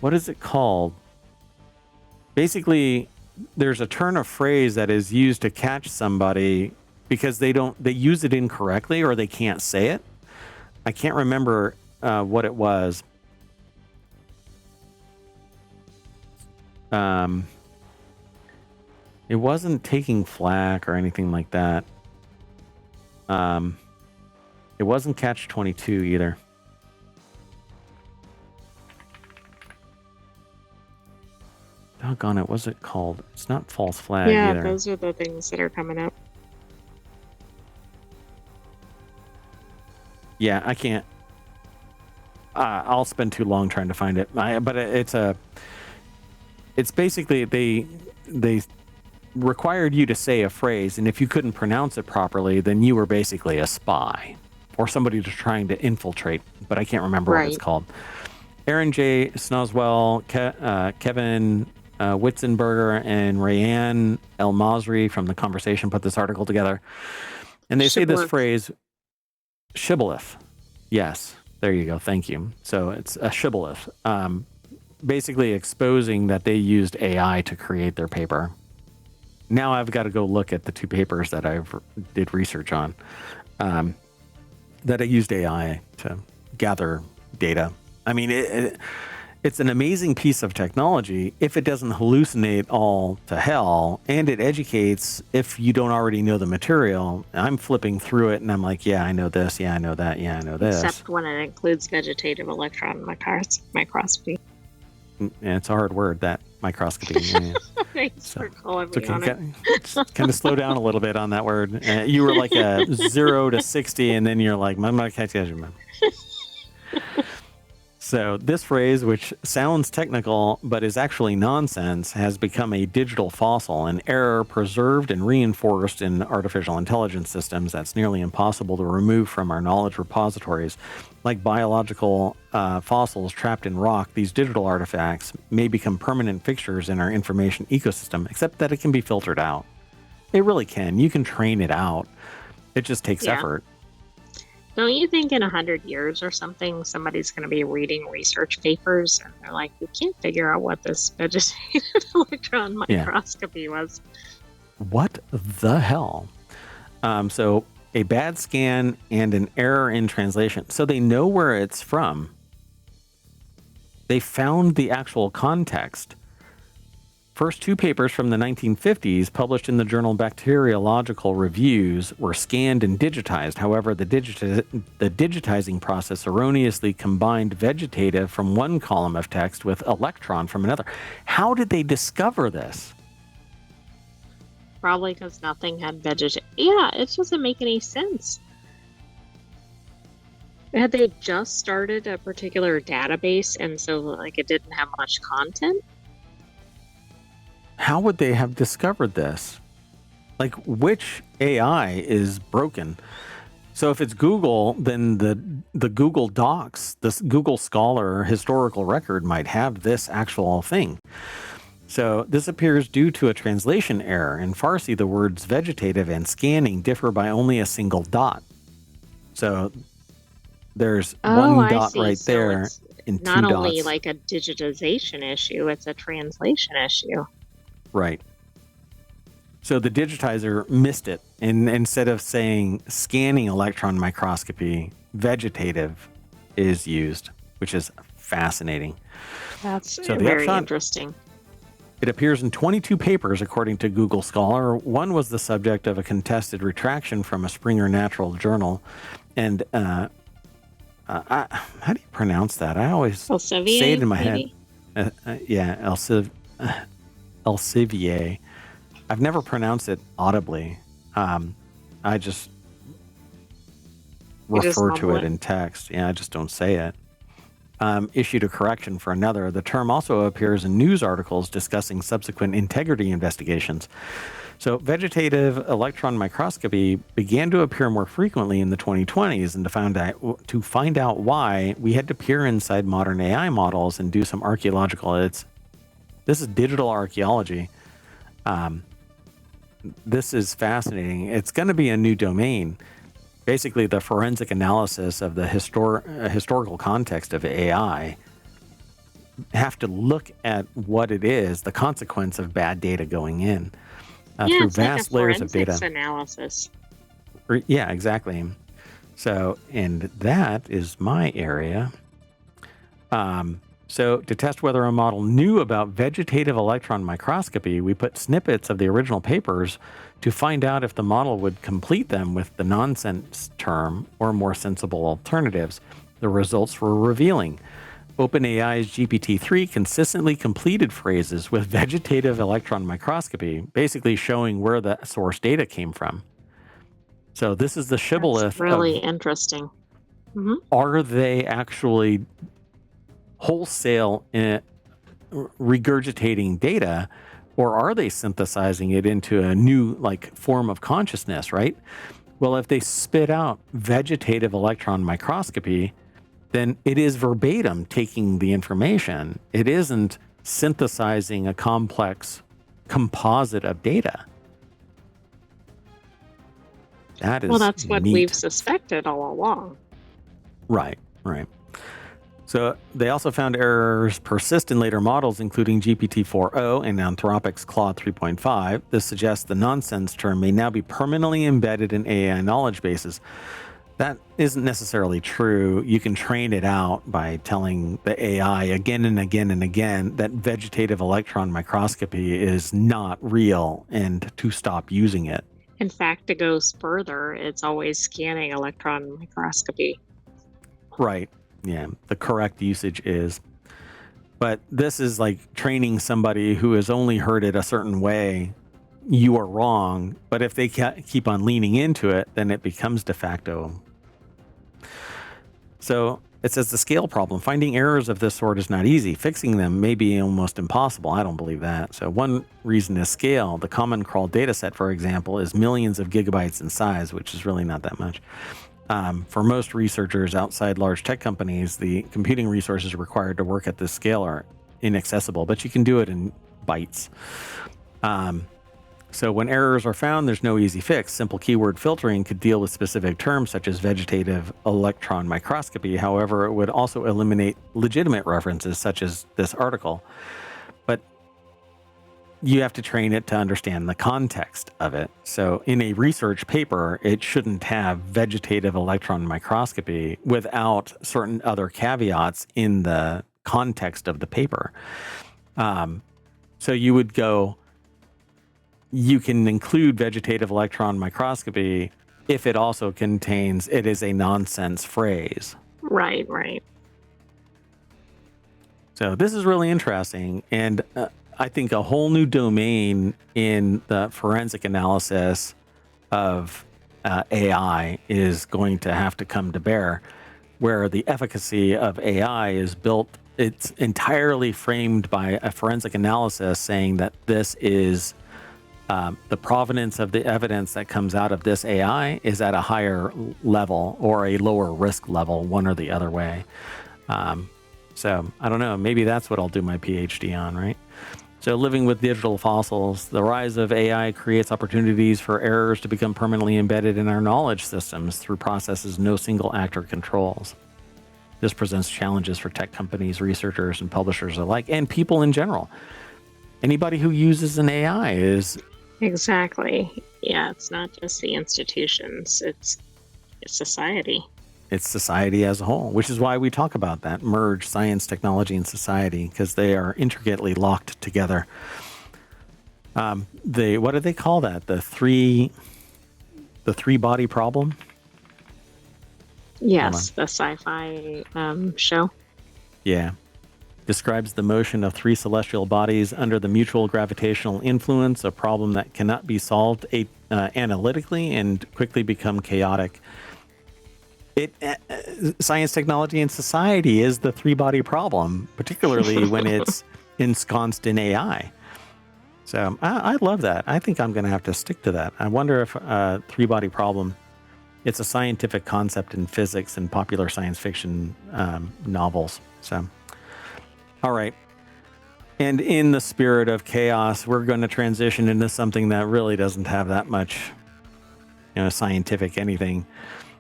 What is it called? Basically, there's a turn of phrase that is used to catch somebody because they use it incorrectly or they can't say it. I can't remember what it was. It wasn't taking flack or anything like that. It wasn't Catch 22 either. Doggone it, what's it called? It's not false flag either. Yeah, those are the things that are coming up. Yeah, I can't. I'll spend too long trying to find it. But it's basically they required you to say a phrase, and if you couldn't pronounce it properly, then you were basically a spy or somebody just trying to infiltrate. But I can't remember what it's called. Aaron J. Snoswell, Kevin Witzenberger, and Rayanne El Masri from The Conversation put this article together. And they say this phrase, shibboleth. Yes, there you go. Thank you. So it's a shibboleth. Basically exposing that they used AI to create their paper. Now I've got to go look at the two papers that I did research on that I used AI to gather data. I mean, it's an amazing piece of technology if it doesn't hallucinate all to hell, and it educates if you don't already know the material. I'm flipping through it, and I'm like, yeah, I know this. Yeah, I know that. Yeah, I know this. Except when it includes vegetative electron microscopy. Yeah, it's a hard word, that microscopy. Yeah. Thanks for calling me on it. Kind of slow down a little bit on that word. You were like a 0 to 60, and then you're like, So this phrase, which sounds technical but is actually nonsense, has become a digital fossil, an error preserved and reinforced in artificial intelligence systems that's nearly impossible to remove from our knowledge repositories. Like biological fossils trapped in rock, these digital artifacts may become permanent fixtures in our information ecosystem, except that it can be filtered out. It really can. You can train it out. It just takes effort. Don't you think in 100 years or something, somebody's going to be reading research papers and they're like, we can't figure out what this vegetative electron microscopy was? What the hell? So a bad scan and an error in translation. So they know where it's from. They found the actual context. First two papers from the 1950s published in the journal Bacteriological Reviews were scanned and digitized. However, the digitizing process erroneously combined vegetative from one column of text with electron from another. How did they discover this? Probably because nothing had vegetative. Yeah, it doesn't make any sense. Had they just started a particular database and so like it didn't have much content? How would they have discovered this? Like, which AI is broken? So if it's Google, then the Google Docs, this Google Scholar historical record might have this actual thing. So this appears due to a translation error. In Farsi, the words vegetative and scanning differ by only a single dot. So there's one dot right there and two dots. Not only like a digitization issue, it's a translation issue. Right. So the digitizer missed it. And instead of saying scanning electron microscopy, vegetative is used, which is fascinating. That's very interesting. It appears in 22 papers, according to Google Scholar. One was the subject of a contested retraction from a Springer Natural journal. And how do you pronounce that? I always say it in my head. Yeah, Elsevier. I've never pronounced it audibly. I just refer to it in text. Yeah, I just don't say it. Issued a correction for another. The term also appears in news articles discussing subsequent integrity investigations. So vegetative electron microscopy began to appear more frequently in the 2020s, and to find out why, we had to peer inside modern AI models and do some archaeological. This is digital archaeology. This is fascinating. It's going to be a new domain. Basically, the forensic analysis of the historical context of AI have to look at what it is, the consequence of bad data going in through vast layers of data. Analysis. Yeah, exactly. So, and that is my area. So to test whether a model knew about vegetative electron microscopy, we put snippets of the original papers to find out if the model would complete them with the nonsense term or more sensible alternatives. The results were revealing. OpenAI's GPT-3 consistently completed phrases with vegetative electron microscopy, basically showing where the source data came from. So this is the shibboleth. That's really interesting. Mm-hmm. Are they actually wholesale regurgitating data, or are they synthesizing it into a new form of consciousness, right? Well, if they spit out vegetative electron microscopy, then it is verbatim taking the information. It isn't synthesizing a complex composite of data. That is that's what neat. We've suspected all along. Right. So they also found errors persist in later models, including GPT-4o and Anthropic's Claude 3.5. This suggests the nonsense term may now be permanently embedded in AI knowledge bases. That isn't necessarily true. You can train it out by telling the AI again and again and again that vegetative electron microscopy is not real and to stop using it. In fact, it goes further. It's always scanning electron microscopy. Right. Yeah, the correct usage is. But this is like training somebody who has only heard it a certain way. You are wrong. But if they keep on leaning into it, then it becomes de facto. So it says the scale problem. Finding errors of this sort is not easy. Fixing them may be almost impossible. I don't believe that. So one reason is scale. The common crawl data set, for example, is millions of gigabytes in size, which is really not that much. For most researchers outside large tech companies, the computing resources required to work at this scale are inaccessible, but you can do it in bytes. So when errors are found, there's no easy fix. Simple keyword filtering could deal with specific terms such as vegetative electron microscopy. However, it would also eliminate legitimate references such as this article. But you have to train it to understand the context of it. So in a research paper, it shouldn't have vegetative electron microscopy without certain other caveats in the context of the paper. So you would go, you can include vegetative electron microscopy if it also contains, it is a nonsense phrase. Right. So this is really interesting. And I think a whole new domain in the forensic analysis of AI is going to have to come to bear, where the efficacy of AI is built. It's entirely framed by a forensic analysis saying that this is the provenance of the evidence that comes out of this AI is at a higher level or a lower risk level, one or the other way. So I don't know, maybe that's what I'll do my PhD on, right? So living with digital fossils, the rise of AI creates opportunities for errors to become permanently embedded in our knowledge systems through processes no single actor controls. This presents challenges for tech companies, researchers, and publishers alike, and people in general. Anybody who uses an AI is... Exactly. Yeah, it's not just the institutions, it's society. It's society as a whole, which is why we talk about that merge science, technology, and society, because they are intricately locked together. What do they call that? The three body problem? Yes, the sci-fi show. Yeah. Describes the motion of three celestial bodies under the mutual gravitational influence, a problem that cannot be solved analytically and quickly become chaotic. Science, technology, and society is the three-body problem, particularly when it's ensconced in AI. So I love that. I think I'm going to have to stick to that. I wonder if three-body problem, it's a scientific concept in physics and popular science fiction novels. So, all right. And in the spirit of chaos, we're going to transition into something that really doesn't have that much, scientific anything.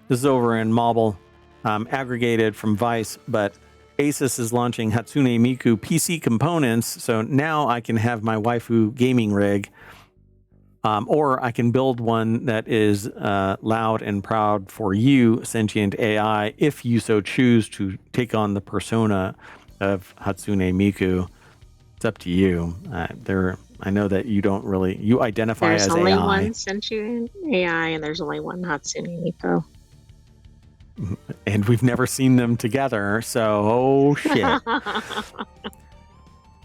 This is over in Mobile, aggregated from Vice, but Asus is launching Hatsune Miku PC components, so now I can have my waifu gaming rig, or I can build one that is loud and proud for you, sentient AI, if you so choose to take on the persona of Hatsune Miku. It's up to you. I know that you identify there's as AI. There's only one sentient AI, and there's only one Hatsune Miku. And we've never seen them together, so oh shit.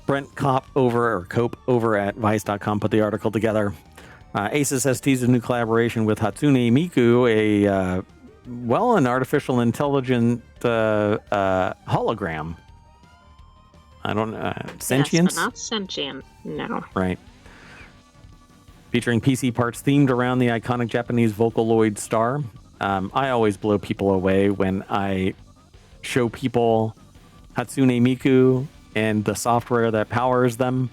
Brent Cope over at Vice.com put the article together. Asus has teased a new collaboration with Hatsune Miku, an artificial intelligent hologram. I don't know, sentience? Yes, but not sentient, no. Right. Featuring PC parts themed around the iconic Japanese Vocaloid star. I always blow people away when I show people Hatsune Miku and the software that powers them.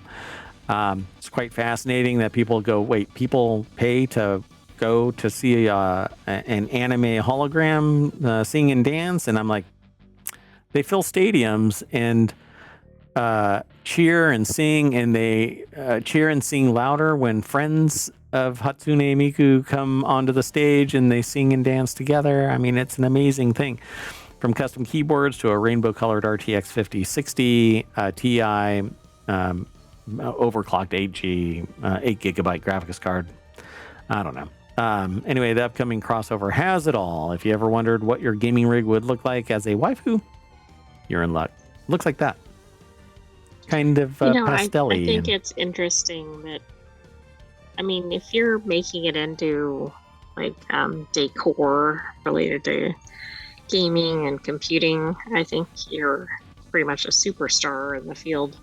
It's quite fascinating that people go, wait, people pay to go to see an anime hologram sing and dance? And I'm like, they fill stadiums and cheer and sing, and they cheer and sing louder when friends of Hatsune Miku come onto the stage and they sing and dance together. I mean, it's an amazing thing. From custom keyboards to a rainbow-colored RTX 5060 Ti overclocked 8G 8GB graphics card. I don't know. Anyway, the upcoming crossover has it all. If you ever wondered what your gaming rig would look like as a waifu, you're in luck. Looks like that. Kind of pastel-y. I think it's interesting that, I mean, if you're making it into like decor related to gaming and computing, I think you're pretty much a superstar in the field.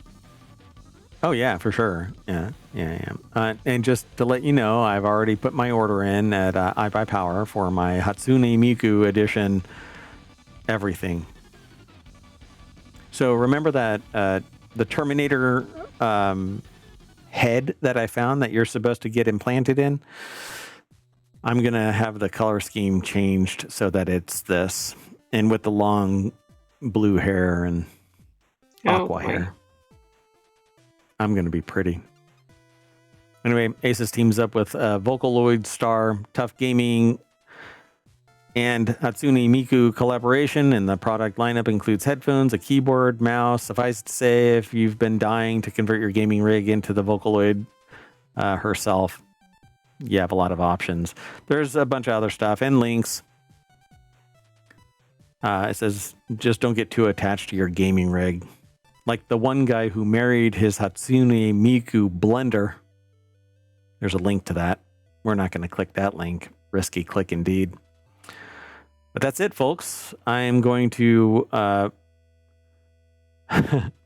Oh yeah, for sure. Yeah. And just to let you know, I've already put my order in at iBuyPower for my Hatsune Miku edition everything. So remember that the Terminator head that I found that you're supposed to get implanted in? I'm going to have the color scheme changed so that it's this, and with the long blue hair and aqua hair. I'm going to be pretty. Anyway, Asus teams up with Vocaloid star, Tough Gaming, and Hatsune Miku collaboration, and the product lineup includes headphones, a keyboard, mouse. Suffice to say, if you've been dying to convert your gaming rig into the Vocaloid herself, you have a lot of options. There's a bunch of other stuff and links. It says, just don't get too attached to your gaming rig. Like the one guy who married his Hatsune Miku blender. There's a link to that. We're not going to click that link. Risky click indeed. But that's it, folks. I am going to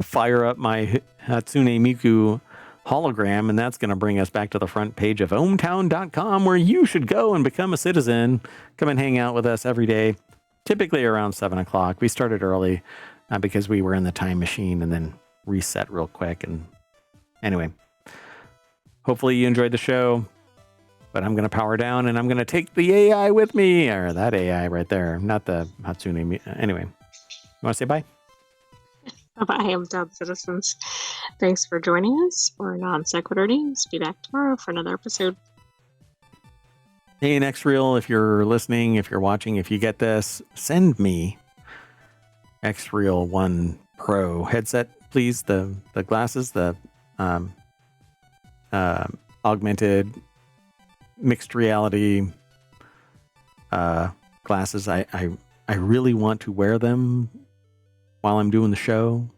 fire up my Hatsune Miku hologram, and that's going to bring us back to the front page of ohmtown.com, where you should go and become a citizen. Come and hang out with us every day, typically around 7 o'clock. We started early because we were in the time machine and then reset real quick. And anyway, hopefully you enjoyed the show, but I'm going to power down and I'm going to take the AI with me, or that AI right there, not the Hatsune. Anyway, you want to say bye? Bye, I'm Town Citizens. Thanks for joining us for Non Sequitur News. Be back tomorrow for another episode. Hey, X-Real, if you're listening, if you're watching, if you get this, send me X-Real 1 Pro headset, please. The glasses, the augmented mixed reality glasses. I really want to wear them while I'm doing the show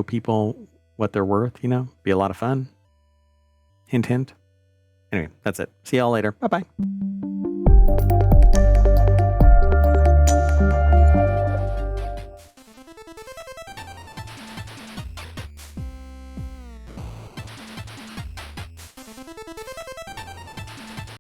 people what they're worth, be a lot of fun. Hint, hint. Anyway, that's it. See y'all later. Bye-bye.